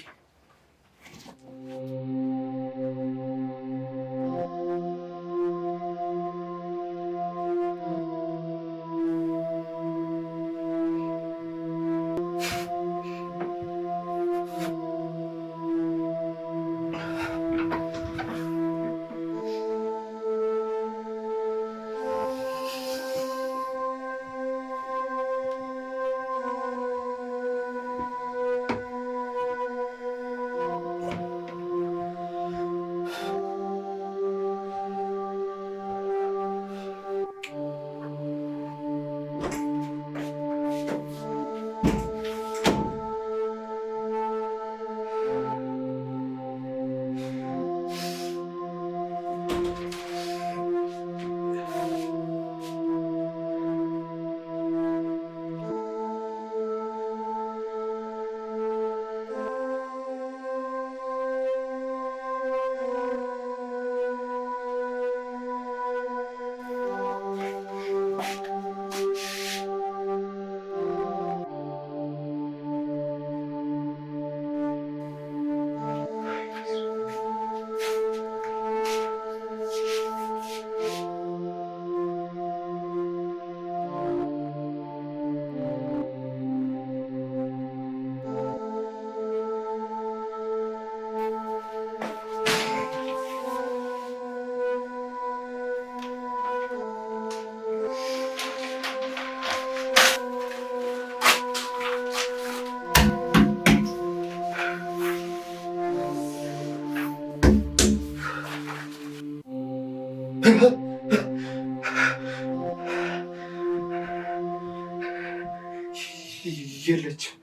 የለችም።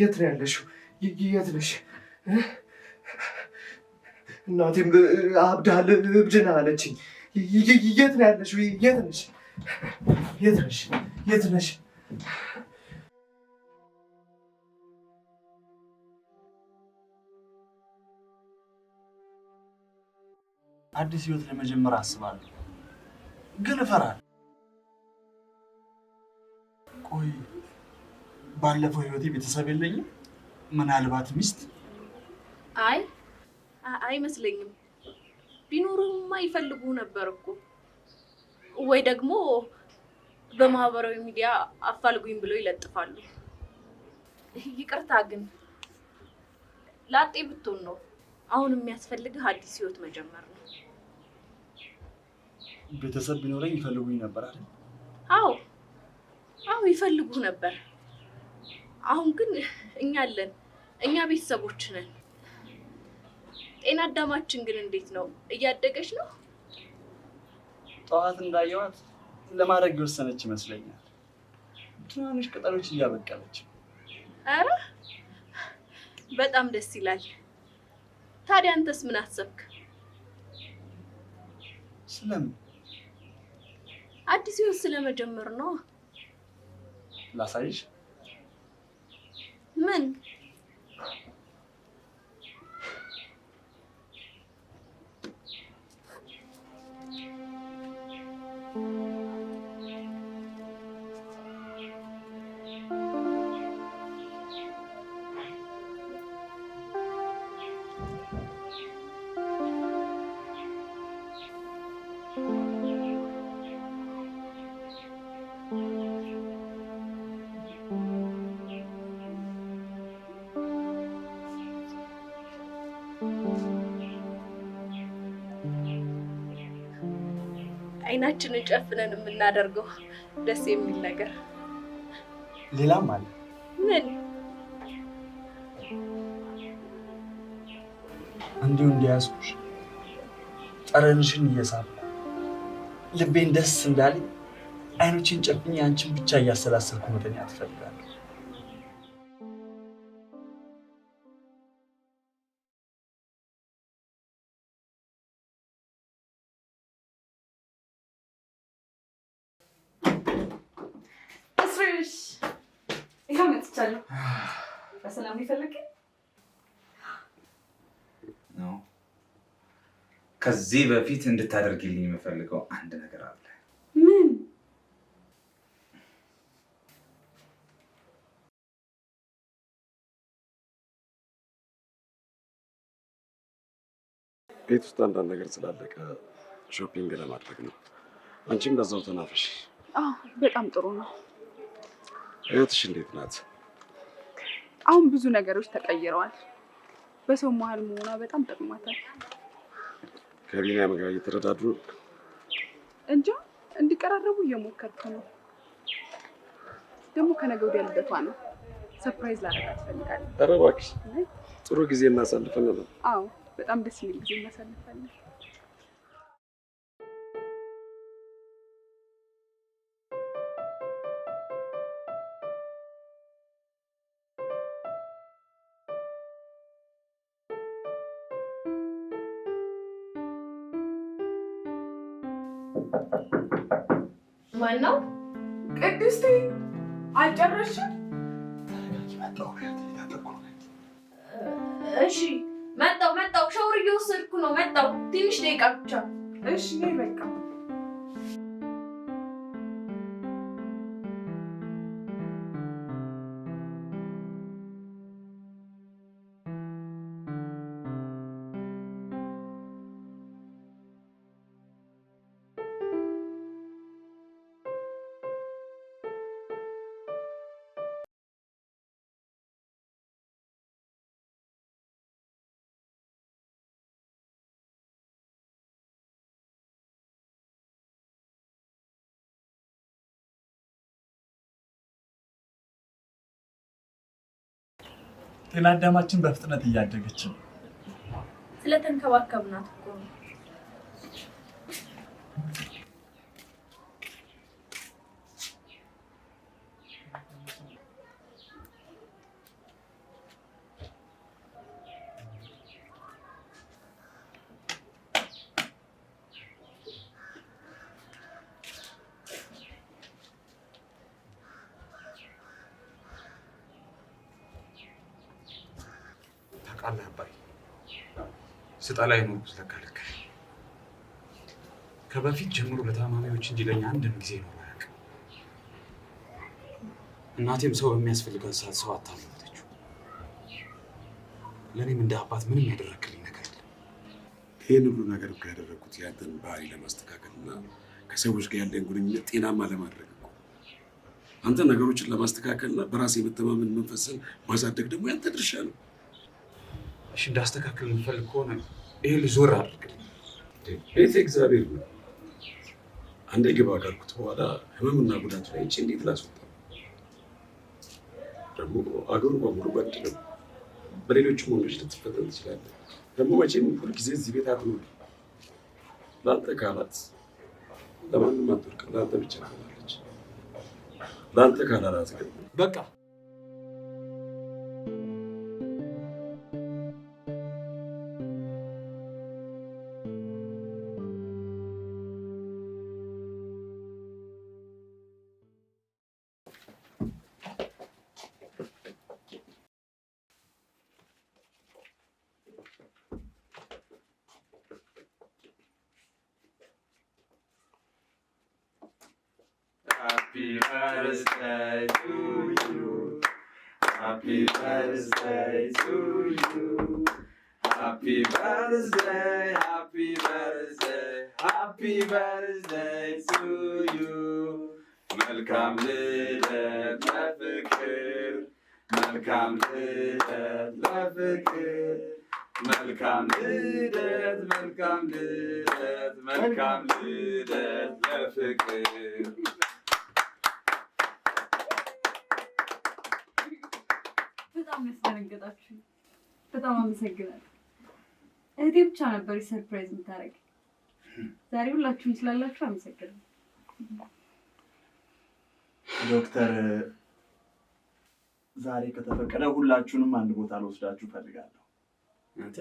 የት ነው ያለሽው? የት ነሽ? እናቴም አብዳል እብድ ነህ አለችኝ። የት ነው ያለሽው? የት ነሽ? የት ነሽ? የት ነሽ? አዲስ ህይወት ለመጀመር አስባለሁ፣ ግን እፈራለሁ። ቆይ ባለፈው ህይወቴ ቤተሰብ የለኝም? ምናልባት ሚስት? አይ አይመስለኝም። ቢኖሩማ ይፈልጉ ነበር እኮ። ወይ ደግሞ በማህበራዊ ሚዲያ አፋልጉኝ ብለው ይለጥፋሉ። ይቅርታ ግን ላጤ ብትሆን ነው አሁን የሚያስፈልግህ አዲስ ህይወት መጀመር ነው። ቤተሰብ ቢኖረኝ ይፈልጉኝ ነበር አይደል? አዎ ይፈልጉ ነበር። አሁን ግን እኛ አለን፣ እኛ ቤተሰቦች ነን። ጤና አዳማችን ግን እንዴት ነው? እያደገች ነው? ጠዋት እንዳየዋት ለማድረግ የወሰነች ይመስለኛል። ትናንሽ ቅጠሎች እያበቀለች። ኧረ በጣም ደስ ይላል። ታዲያ አንተስ ምን አሰብክ? ስለምን? አዲስ ህይወት ስለመጀመር ነው። ላሳይሽ? ምን? አይናችንን ጨፍነን የምናደርገው ደስ የሚል ነገር። ሌላም አለ። ምን? እንዲሁ እንዲያዝኩሽ ጠረንሽን እየሳብኩ ልቤን ደስ እንዳለኝ አይኖችን ጨፍኜ አንቺን ብቻ እያሰላሰልኩ መተኛት እፈልጋለሁ። እስሪሽ ይኸው መጥቻለሁ። በሰላም ይፈልገኝ ነው። ከዚህ በፊት እንድታደርግልኝ የምፈልገው አንድ ነገር አለ። ምን? ቤት ውስጥ አንዳንድ ነገር ስላለቀ ሾፒንግ ለማድረግ ነው። አንቺም በዛው ተናፈሽ። በጣም ጥሩ ነው። እህትሽ እንዴት ናት? አሁን ብዙ ነገሮች ተቀይረዋል። በሰው መሀል መሆኗ በጣም ጠቅሟታል። ከቢኒያም ጋር እየተረዳዱ እንጃ እንዲቀራረቡ እየሞከርኩ ነው። ደግሞ ከነገ ወዲያ ልደቷ ነው። ሰርፕራይዝ ላደርጋት እፈልጋለሁ። ኧረ እባክሽ ጥሩ ጊዜ እናሳልፈን። አዎ በጣም ደስ የሚል ጊዜ እናሳልፋለን። ማነው? ቅድስቴ አልጨረስሽም? እሺ መጣው ሻወር እየወሰድኩ ነው። መጣው ትንሽ ደቂቃ ብቻ። እሺ ነይ በቃ። ጤና አዳማችን በፍጥነት እያደገች ነው። ስለተንከባከብናት እኮ ነው። ታውቃለህ አባይ ስጠላ የኖርኩት ለካ ልክ ነኝ። ከበፊት ጀምሮ ለታማሚዎች እንጂ ለእኛ አንድም ጊዜ ነው አያውቅም። እናቴም ሰው በሚያስፈልጋት ሰዓት ሰው አታመመተችው። ለእኔም እንደ አባት ምንም ያደረክልኝ ነገር የለም። ይህን ሁሉ ነገር እኮ ያደረግኩት ያንተን ባህሪ ለማስተካከል እና ከሰዎች ጋር ያለን ግንኙነት ጤናማ ለማድረግ እኮ። አንተ ነገሮችን ለማስተካከልና በራስ የመተማመን መንፈስን ማሳደግ ደግሞ ያንተ ድርሻ ነው። እሺ እንዳስተካክል የምፈልግ ከሆነ ይሄ ልጅ ዞር አድርግልኝ። ቤተ እግዚአብሔር ነው። አንዴ ግባ ካልኩት በኋላ ህመምና ጉዳቱ ላይ እቺ እንዴት ላስወጣ? ደግሞ አገሩ በሙሉ ወንድ ነው። በሌሎችም ወንዶች ልትፈተን ትችላለህ። ደግሞ መቼም ሁልጊዜ እዚህ ቤት አትኖር። ለአንተ ካላት ለማንም አትወርቅም። ለአንተ ብቻ ትሆናለች። ለአንተ ካላላት ግን በቃ Happy birthday to you. Happy birthday to you. Happy birthday, happy birthday, happy birthday to you. መልካም ልደት ለፍቅር፣ መልካም ልደት ለፍቅር፣ መልካም ልደት፣ መልካም ልደት፣ መልካም ልደት ለፍቅር። በጣም ያስደነገጣችሁ። በጣም አመሰግናለሁ። እህቴ ብቻ ነበር ሰርፕራይዝ የምታደርግ። ዛሬ ሁላችሁም ስላላችሁ አመሰግናለሁ። ዶክተር ዛሬ ከተፈቀደ ሁላችሁንም አንድ ቦታ ልወስዳችሁ ፈልጋለሁ። አንተ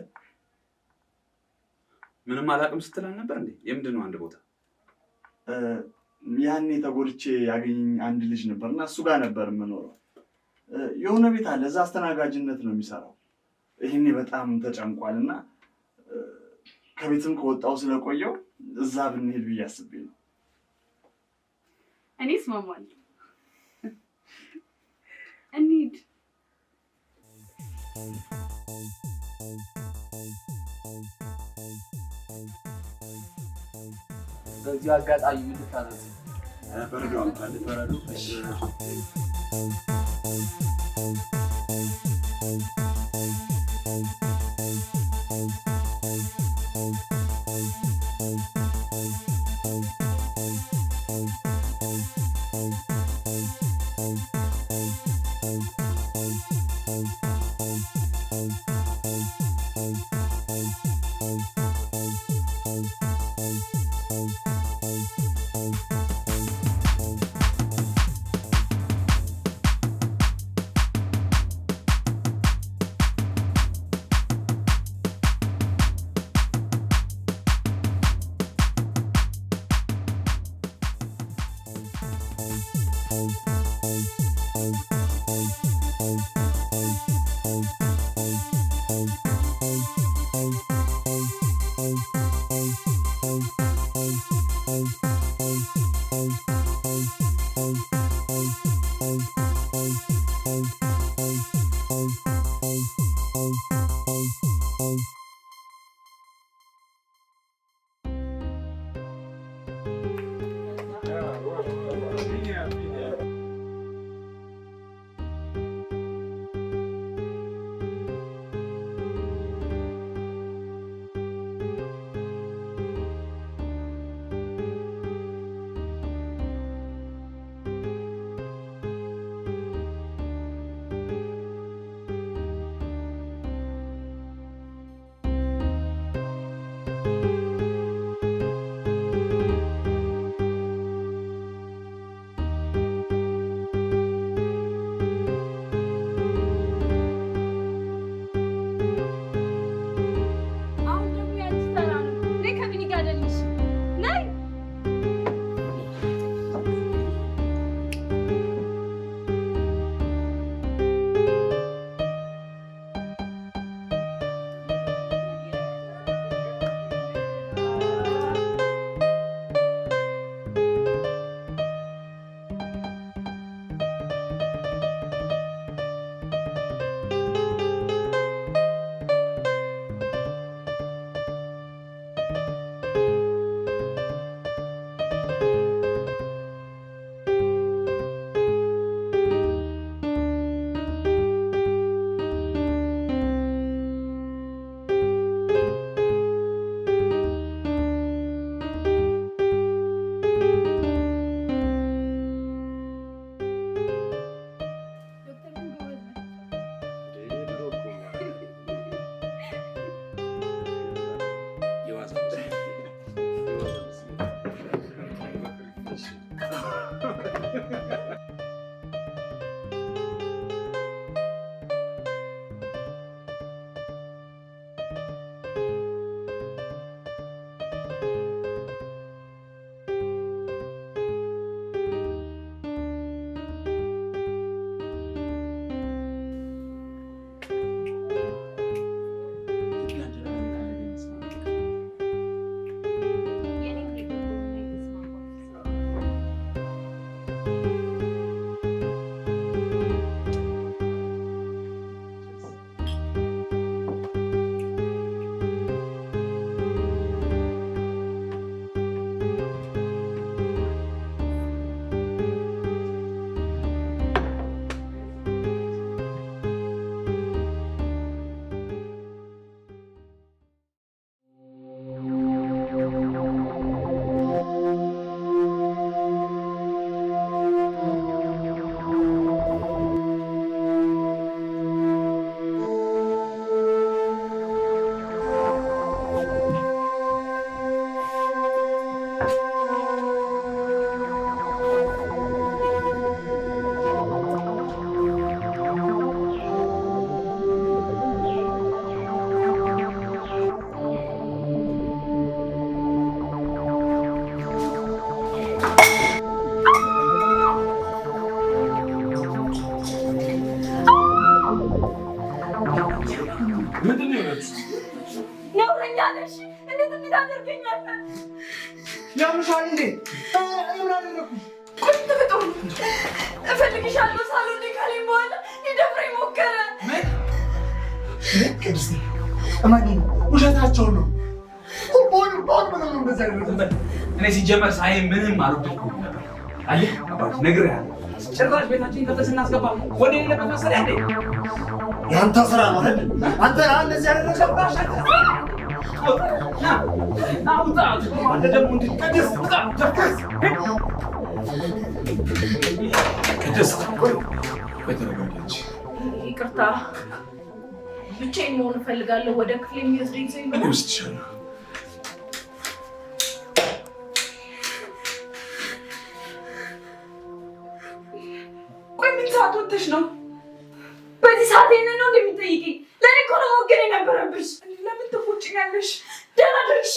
ምንም አላውቅም ስትል ነበር እንዴ? የምንድን ነው አንድ ቦታ? ያኔ ተጎድቼ ያገኘኝ አንድ ልጅ ነበርና እሱ ጋር ነበር የምኖረው። የሆነ ቤት አለ፣ እዛ አስተናጋጅነት ነው የሚሰራው። ይሄኔ በጣም ተጨንቋል እና ከቤትም ከወጣው ስለቆየው እዛ ብንሄድ ብዬ አስቤ ነው። እኔ እስማማለሁ። እንሂድ። በዚህ አጋጣሚ ልታዘዝ በረዶ አምጣል። በረዶ ታደርገኛለህ? ያምሻል እንዴ? ምን አደረኩ? ቁጭ ተፈጥሮ እፈልግሻለሁ ሳሎን ካለኝ በኋላ ሊደፍረኝ ሞከረ። ቅድስት እማኝ ውሸታቸውን ነው። ቦን ምንም እንደዛ አይደለም። እኔ ሲጀመር ሳይ ምንም አልወደድኩም ነበር። አየህ አባቴ ነግሬሃለሁ። ጭራሽ ቤታችን ከፍተህ ስናስገባ ወደ ሌላ መሰለህ እንዴ? ያንተ ስራ ነው አይደል? አንተ እንደዚህ ያደረገው ይቅርታ፣ ብቻዬን መሆን እፈልጋለሁ። ወደ ክፍል የሚወስደኝ ሰው ይኖራል? ወስድሻለሁ። ቆይ ምን ሰዓት ወጥተሽ ነው? በዚህ ሰዓት ይሄንን ነው እንደሚጠይቀኝ? ለእኔ እኮ ነው መወገን የነበረብሽ። ለምን ትቆጭኛለሽ? ደህና ደርሽ።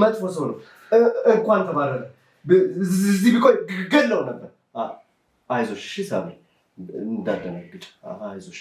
መጥፎ ሰው ነው። እንኳን ተባረረ። እዚህ ቢቆይ ገለው ነበር። አይዞሽ እሺ ሳሚ፣ እንዳደነግጥ አይዞሽ።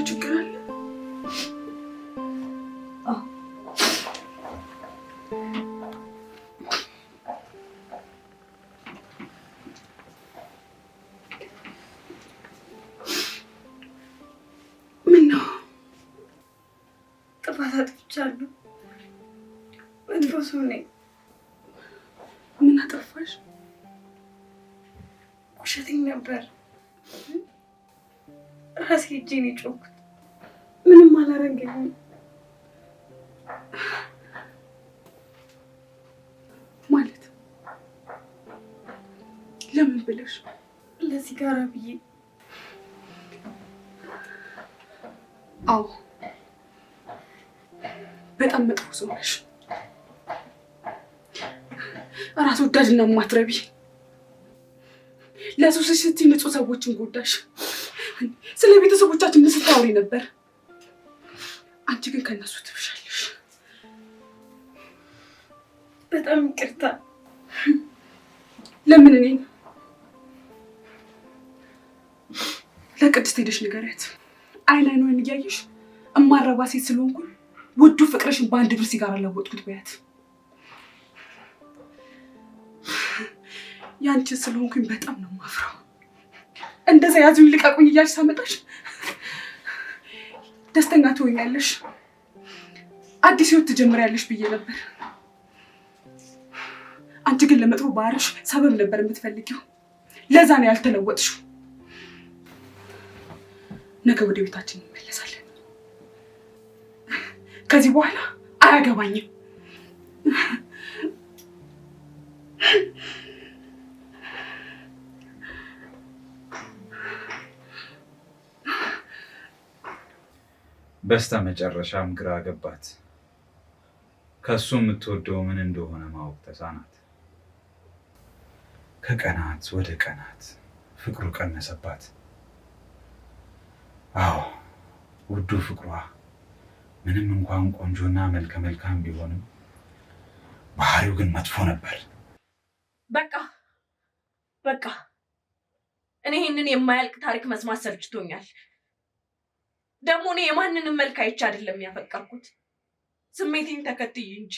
ችግር አለ? ምነው? ጥፋት አጥፍቻለሁ። መጥፎ ሰው ነኝ። ምን አጠፋሽ? ውሸቴን ነበር። ራሴ ሄጄ ነው የጮኩት። ምንም አላረገኝም። ማለት ለምን ብለሽ? ለሲጋራ ብዬ። አዎ በጣም መጥፎ ሰው ነሽ። ራስ ወዳድና ማትረቢ። ለሱስሽ ስትይ ንጹህ ሰዎችን ጎዳሽ። ስለ ቤተሰቦቻችን ምን ስታወሪ ነበር? አንቺ ግን ከነሱ ትብሻለሽ። በጣም ይቅርታ። ለምን እኔን? ለቅድስት ሄደሽ ንገሪያት። አይን አይኗን እያየሽ እማረባ ሴት ስለሆንኩ ውዱ ፍቅርሽን በአንድ ብር ሲጋራ ለወጥኩት በያት። ያንቺ ስለሆንኩኝ በጣም ነው የማፍራው። እንደዛ ያዙኝ ልቀቁኝ እያልሽ ሳመጣሽ ደስተኛ ትሆኛለሽ፣ አዲስ ህይወት ትጀምሪያለሽ ብዬ ነበር። አንቺ ግን ለመጥፎ ባህሪሽ ሰበብ ነበር የምትፈልጊው። ለዛ ነው ያልተለወጥሽው። ነገ ወደ ቤታችን እንመለሳለን። ከዚህ በኋላ አያገባኝም። በስተ መጨረሻም ግራ ገባት። ከሱ የምትወደው ምን እንደሆነ ማወቅ ተሳናት። ከቀናት ወደ ቀናት ፍቅሩ ቀነሰባት። አዎ ውዱ ፍቅሯ ምንም እንኳን ቆንጆና መልከ መልካም ቢሆንም ባህሪው ግን መጥፎ ነበር። በቃ እኔ ይህንን የማያልቅ ታሪክ መስማት ሰልችቶኛል። ደግሞ እኔ የማንንም መልክ አይቼ አይደለም ያፈቀርኩት፣ ስሜቴን ተከትዬ እንጂ።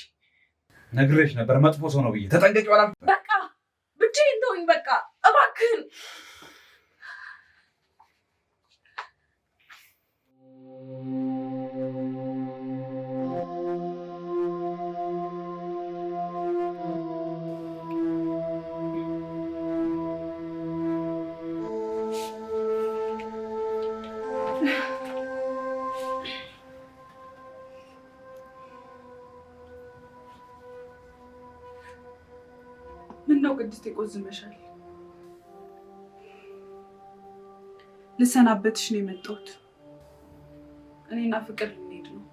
ነግሬሽ ነበር መጥፎ ሰው ነው ብዬ። ተጠንቀቂው አላልኩም? በቃ ብቻዬን ተውኝ፣ በቃ እባክህን። ምነው ቅድስት ይቆዝመሻል? ልሰናበትሽ ነው የመጣሁት። እኔና ፍቅር ልንሄድ ነው።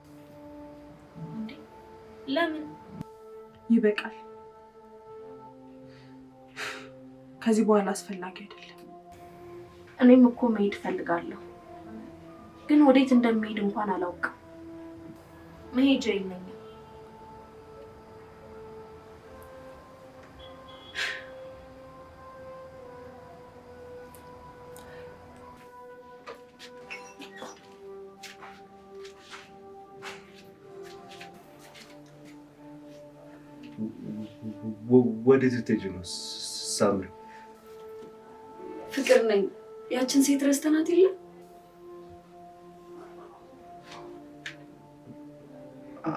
ለምን? ይበቃል። ከዚህ በኋላ አስፈላጊ አይደለም። እኔም እኮ መሄድ እፈልጋለሁ፣ ግን ወዴት እንደሚሄድ እንኳን አላውቅም። መሄጃ የለኝም። ወዴት ልትሄጂ ነው ሳምሪ? ፍቅር ነኝ። ያችን ሴት ረስተናት የለ?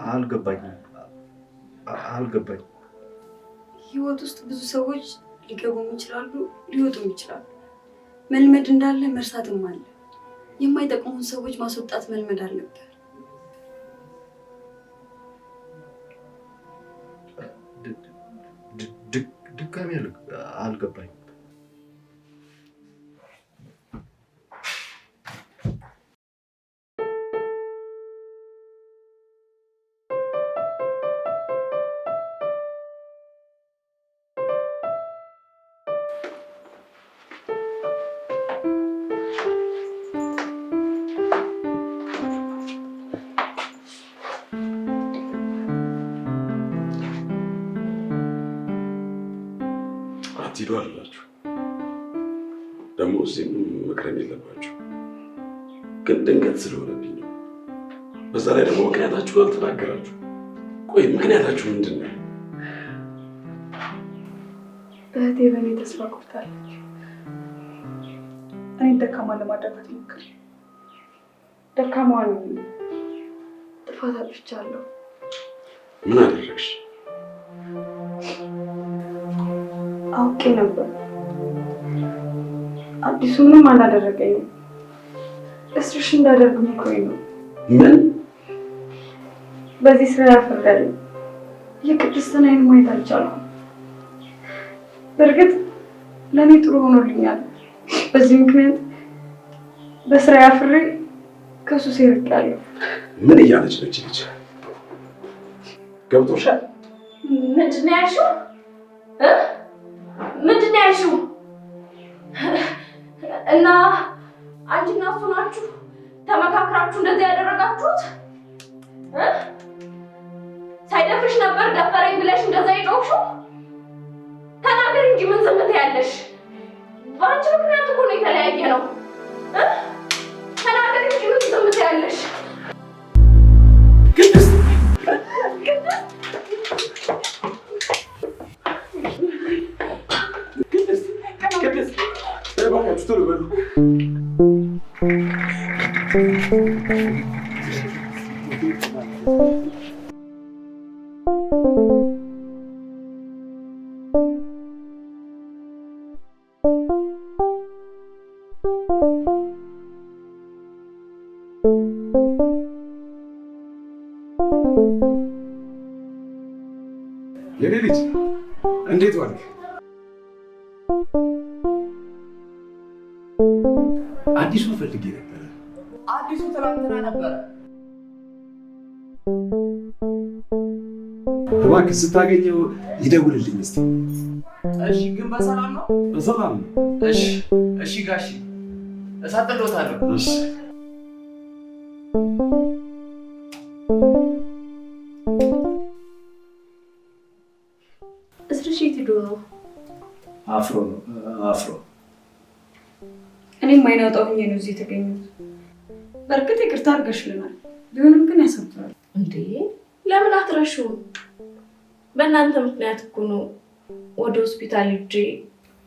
አልገባኝም። ህይወት ውስጥ ብዙ ሰዎች ሊገቡም ይችላሉ፣ ሊወጡም ይችላሉ። መልመድ እንዳለ መርሳትም አለ። የማይጠቅሙን ሰዎች ማስወጣት መልመድ አለብን። ድጋሚ አልገባኝም። አትሂዱ አላችሁ። ደግሞ እዚህም መቅረብ የለባችሁ። ግን ድንገት ስለሆነብኝ ነው። በዛ ላይ ደግሞ ምክንያታችሁ አልተናገራችሁ። ቆይ ምክንያታችሁ ምንድን ነው? እህቴ በእኔ ተስፋ ቆርጣለች። እኔን ደካማ ለማድረግ አትሞክሪ። ደካማዋን ጥፋት አጥፍቻለሁ። ምን አደረግሽ? አውቄ ነበር። አዲሱ ምንም አላደረገኝም። እስርሽ እንዳደርግ ሞክሮኝ ነው። ምን? በዚህ ስራ ያፈርዳል። የቅድስትን ዓይን ማየት አልቻልኩም። በእርግጥ ለእኔ ጥሩ ሆኖልኛል። በዚህ ምክንያት በስራ ያፍሬ ከሱስ ይርቃለሁ። ምን እያለች ነች ልጅ? ገብቶሻል? ምንድን ነው ያልሽው? ምንድን ነው ያልሽው? እና አንቺና እሱ ናችሁ ተመካክራችሁ እንደዚህ ያደረጋችሁት? ሳይደፍርሽ ነበር ደፈረኝ ብለሽ እንደዛ የጮኽሽው? ተናገሪ እንጂ ምን ዝም ትያለሽ? በአንቺ ምክንያት እኮ ነው የተለያየ ነው። ተናገሪ እንጂ ምን ዝም ትያለሽ? እባካችሁ ቶሎ በሉ። የኔ ልጅ እንዴት ዋልክ? አዲሱ ፈልጌ ነበረ። አዲሱ ትናንትና ነበረ። እባክህ ስታገኘው ይደውልልኝ እስቲ። እሺ፣ ግን በሰላም ነው? በሰላም ነው። እሺ፣ እሺ ጋሺ፣ እሳጥልዎታለሁ። እሺ። እስርሽ የት ሄዶ ነው? አፍሮ ነው አፍሮ። እኔም አይን አውጣው ሆኜ ነው እዚህ የተገኘሁት። በእርግጥ ይቅርታ አድርገሽልናል፣ ቢሆንም ግን ያሳፍራል። እንዴ ለምን አትረሺውም? በእናንተ ምክንያት እኮ ነው ወደ ሆስፒታል ሄጄ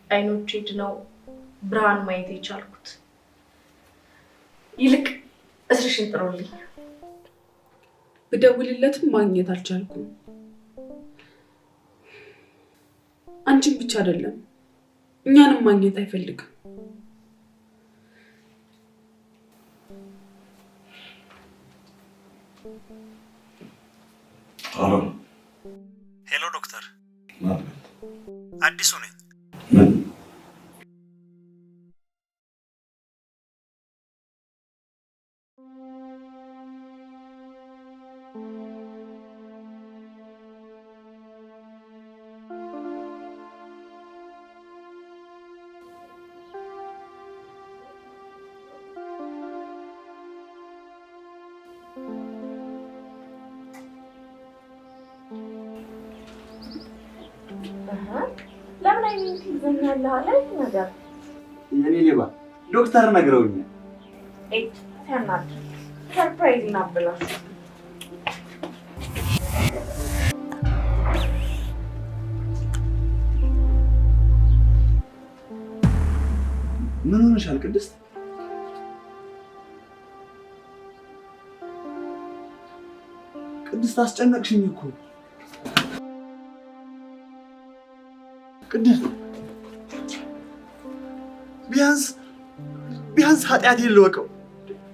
አይኖቼ ድነው ብርሃን ማየት የቻልኩት። ይልቅ እስርሽን ጥሩልኝ። ብደውልለትም ማግኘት አልቻልኩም። አንቺን ብቻ አይደለም እኛንም ማግኘት አይፈልግም። አሎ። ሄሎ ዶክተር፣ ማለት አዲሱ ነኝ። ምን? ለምን አይኔን ትይዘኛለህ አለኝ ነገር የኔ ሌባ ዶክተር ነግረውኛል። ኤት ሲያናድ ሰርፕራይዝ እናብላሽ። ምን ሆነሻል ቅድስት? ቅድስት አስጨነቅሽኝ እኮ ቅድስት። ቢያንስ ኃጢአቴን ልወቀው።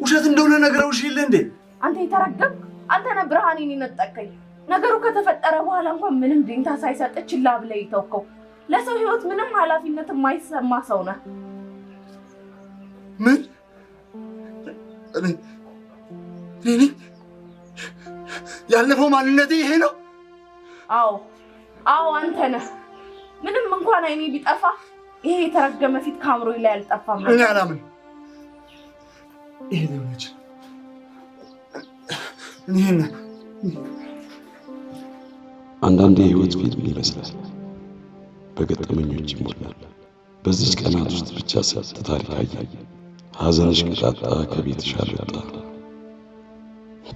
ውሸት እንደሆነ ነግረውሽ የለ እንዴ? አንተ የተረገም አንተ ነህ ብርሃኔን የነጠቀኝ። ነገሩ ከተፈጠረ በኋላ እንኳን ምንም ደንታ ሳይሰጥ ችላ ብለህ የተውከው ለሰው ህይወት ምንም ኃላፊነት የማይሰማ ሰው ነህ። ምን? እኔ ያለፈው ማንነቴ ይሄ ነው? አዎ አንተ ነህ። ምንም እንኳን አይኔ ቢጠፋ ይሄ የተረገመ ፊት ከአእምሮዬ ላይ አልጠፋም። እኔ አላምን። ይሄ ልጅ አንዳንዴ የህይወት ፊልም ይመስላል፣ በገጠመኞች ይሞላል። በዚች ቀናት ውስጥ ብቻ ስንት ታሪክ አየን። ሐዘንሽ ቅጣጣ ከቤትሽ አልወጣ፣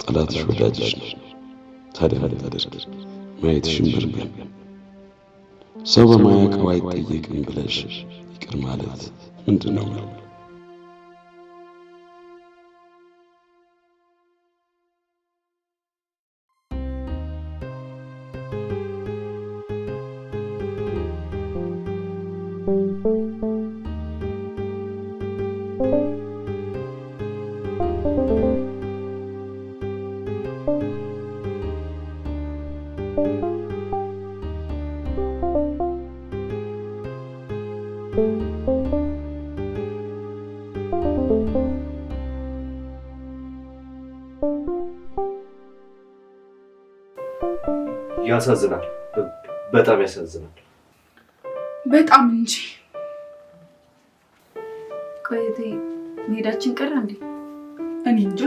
ጠላትሽ ወዳጅሽ ነው። ታዲያ ምን ታደርጊ? ማየትሽን መርገም። ሰው በማያውቀው አይጠየቅም ብለሽ ይቅር ማለት ምንድን ነው? ያሳዝናል። በጣም ያሳዝናል። በጣም እንጂ። ቆይቴ መሄዳችን ቀረ እንዴ? እኔ እንጃ።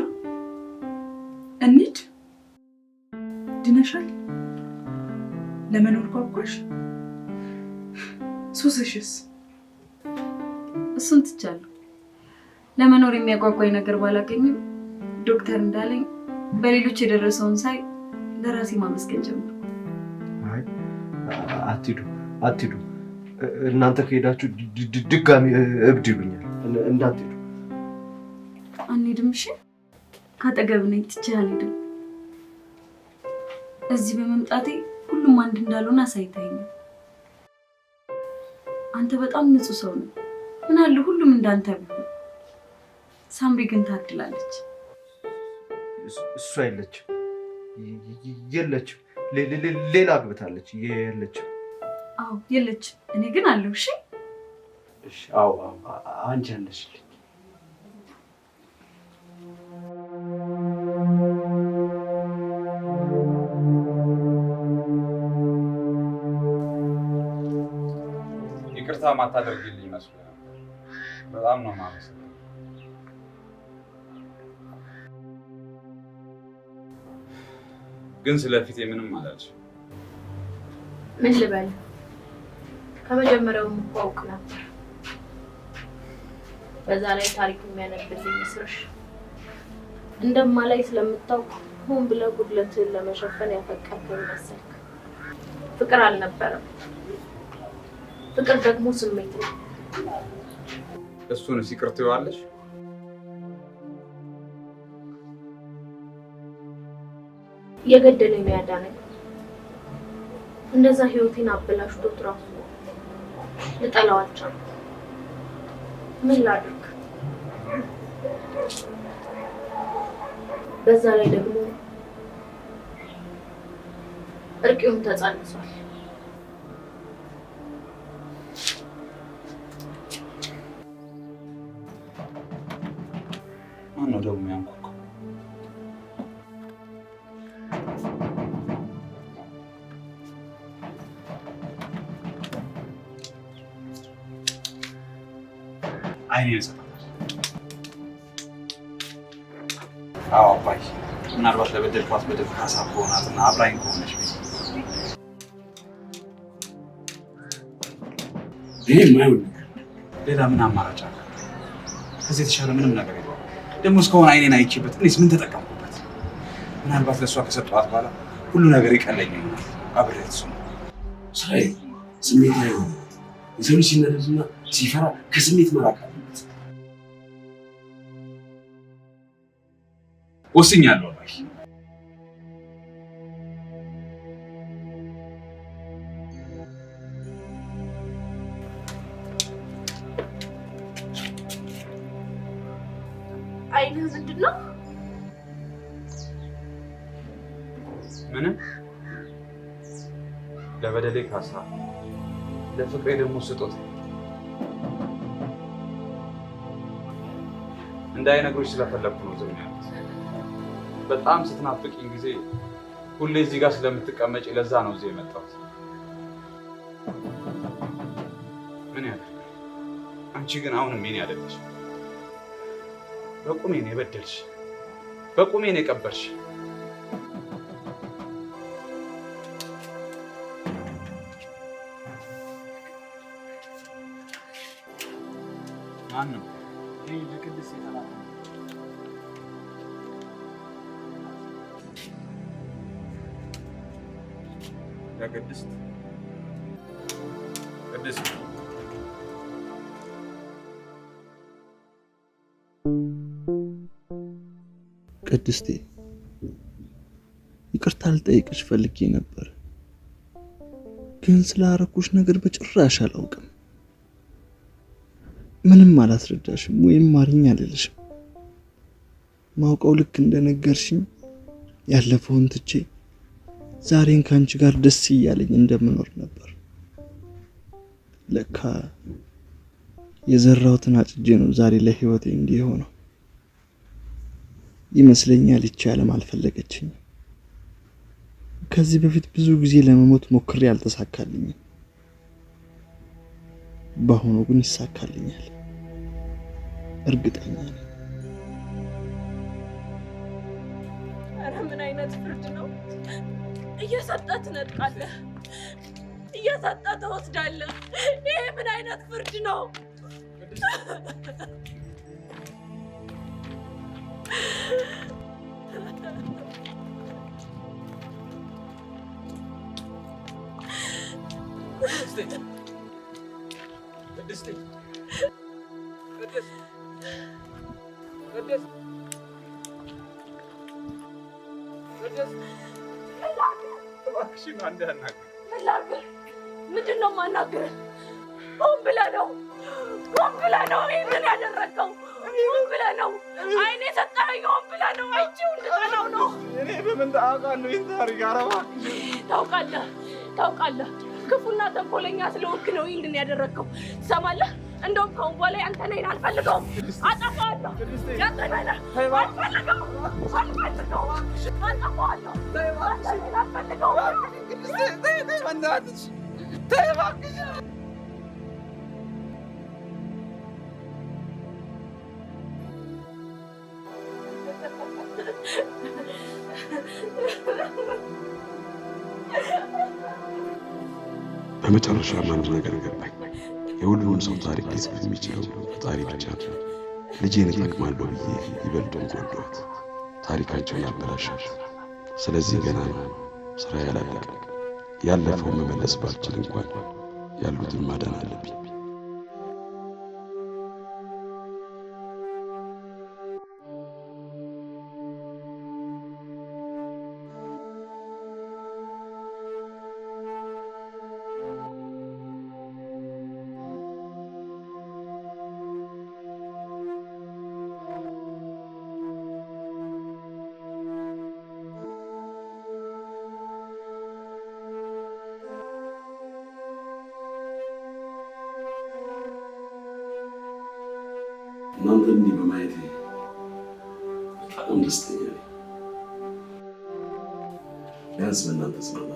እንሂድ። ድነሻል? ለመኖር ጓጓሽ? ሱስሽስ? እሱን ትቻለሁ። ለመኖር የሚያጓጓኝ ነገር ባላገኝም ዶክተር እንዳለኝ በሌሎች የደረሰውን ሳይ ለራሴ ማመስገን ጀመርኩ። አትሂዱ። እናንተ ከሄዳችሁ ድጋሚ እብድ ይሉኛል። እንዳትሄዱ። አንሄድም? እሺ፣ ካጠገብ ነኝ፣ ትቼህ አልሄድም። እዚህ በመምጣቴ ሁሉም አንድ እንዳልሆነ አሳይተኸኛል። አንተ በጣም ንጹህ ሰው ነው። ምን አለ ሁሉም እንዳንተ ቢሆን። ሳምሪ ግን ታድላለች። እሷ የለችም። ሌላ አግብታለች። የለችም። አዎ የለችም። እኔ ግን አለሁ። እሺ፣ አዎ አንቺ አለሽልኝ። ማታደርግልኝ መስሎኝ ነበር። በጣም ነው የማመሰግነው። ግን ስለፊቴ ምንም አላልሽም። ምን ልበል? ከመጀመሪያውም እኮ አውቅ ነበር። በዛ ላይ ታሪክ የሚያነብልኝ መስረሽ እንደማላይ ስለምታውቅ ሆን ብለህ ጉድለትህን ለመሸፈን ያፈቀርከኝ መሰልክ። ፍቅር አልነበረም። ፍቅር ደግሞ ስሜት ነው። እሱን ይቅር ትይዋለሽ? የገደለኝ ነው ያዳነኝ። እንደዛ ህይወቴን አበላሽቶት ራሱ ልጠላዋቸው። ምን ላድርግ? በዛ ላይ ደግሞ እርቂውን ተጻንሷል። ማነው ደግሞ ያንኳኳው? አይኔን ሰጣታል። አዎ አባይ፣ ምናልባት ለበደልኳት በደል ካሳ ከሆናትና አብራኝ ከሆነች ይሄ የማይሆን ነገር። ሌላ ምን አማራጭ አለ? ከዚህ የተሻለ ምንም ነገር የለውም። ደግሞ እስካሁን አይኔን አይቼበት እኔስ ምን ተጠቀምኩበት? ምናልባት ለእሷ ከሰጠኋት በኋላ ሁሉ ነገር ይቀለኝ ይሆናል። አብሬያት እሱ ነው ስራዬ። ስሜት ላይ ሆነ የሰው ልጅ ሲነደድና ሲፈራ ከስሜት መራቅ አለበት። ወስኛለሁ አባይ። አይንህ ምንድን ነው? ምንም። ለበደሌ ካሳ፣ ለፍቅሬ ደግሞ ስጦታ። እንዳይነግሩሽ ስለፈለኩ ነው ዝም ያሉት። በጣም ስትናፍቂኝ ጊዜ ሁሌ እዚህ ጋር ስለምትቀመጪ ለዛ ነው እዚህ የመጣሁት። ምን ያደርጋል? አንቺ ግን አሁንም የኔ አይደለሽ። በቁሜ ነው የበደልሽ፣ በቁሜ ነው የቀበርሽ። ማን ነው? ይሄ ለቅድስት የተላከ ነው። ለቅድስት ቅድስት ቅድስቴ፣ ይቅርታ ልጠይቅሽ ፈልጌ ነበር፣ ግን ስላረኩሽ ነገር በጭራሽ አላውቅም። ምንም አላስረዳሽም ወይም ማርኝ አልልሽም። ማውቀው ልክ እንደነገርሽኝ ያለፈውን ትቼ ዛሬን ከአንቺ ጋር ደስ እያለኝ እንደምኖር ነበር። ለካ የዘራሁትን አጭጄ ነው ዛሬ ለህይወቴ እንዲህ ሆነው። ይመስለኛል ይቺ ዓለም አልፈለገችኝም። ከዚህ በፊት ብዙ ጊዜ ለመሞት ሞክሬ አልተሳካልኝም። በአሁኑ ግን ይሳካልኛል፣ እርግጠኛ ነኝ። ኧረ ምን አይነት ፍርድ ነው? እየሰጠህ ትነጥቃለህ፣ እየሰጠህ ትወስዳለህ። ይሄ ምን አይነት ፍርድ ነው? ምንድን ነው የማናግርህ? ሆን ብለህ ነው፣ ሆን ብለህ ነው ይህንን ያደረገው። ሆን ብለህ ነው አይኔ የሰጠኸኝ፣ ሆን ብለህ ነው። አይቼው እንድጠላው ነው። እኔ በምን ታውቃለሁ? ይህን ታሪክ ታውቃለህ፣ ታውቃለህ። ክፉና ተንኮለኛ ስለሆንክ ነው ይህንን ያደረገው። ትሰማለህ? እንደውም ከአሁን በኋላ አንተ ነህን አልፈልገውም። አጠፋዋለሁ። ያንተ ነህ አልፈልገውም፣ አልፈልገውም፣ አጠፋዋለሁ። አንተ ነህን አልፈልገውም። በመጨረሻም አንድ ነገር ገባኝ። የሁሉንም ሰው ታሪክ ሊጽፍ የሚችለው ፈጣሪ ብቻ ነው። ልጄን እጠቅማለሁ ብዬ ይበልጡን ጎዳኋት፣ ታሪካቸውን አበላሻት። ስለዚህ ገና ነው ስራ ያላለቀ። ያለፈውን መመለስ ባልችል እንኳን ያሉትን ማዳን አለብኝ። እናንተ እንዲህ በማየቴ በጣም ደስተኛ ነኝ። ቢያንስ በእናንተ ጽናት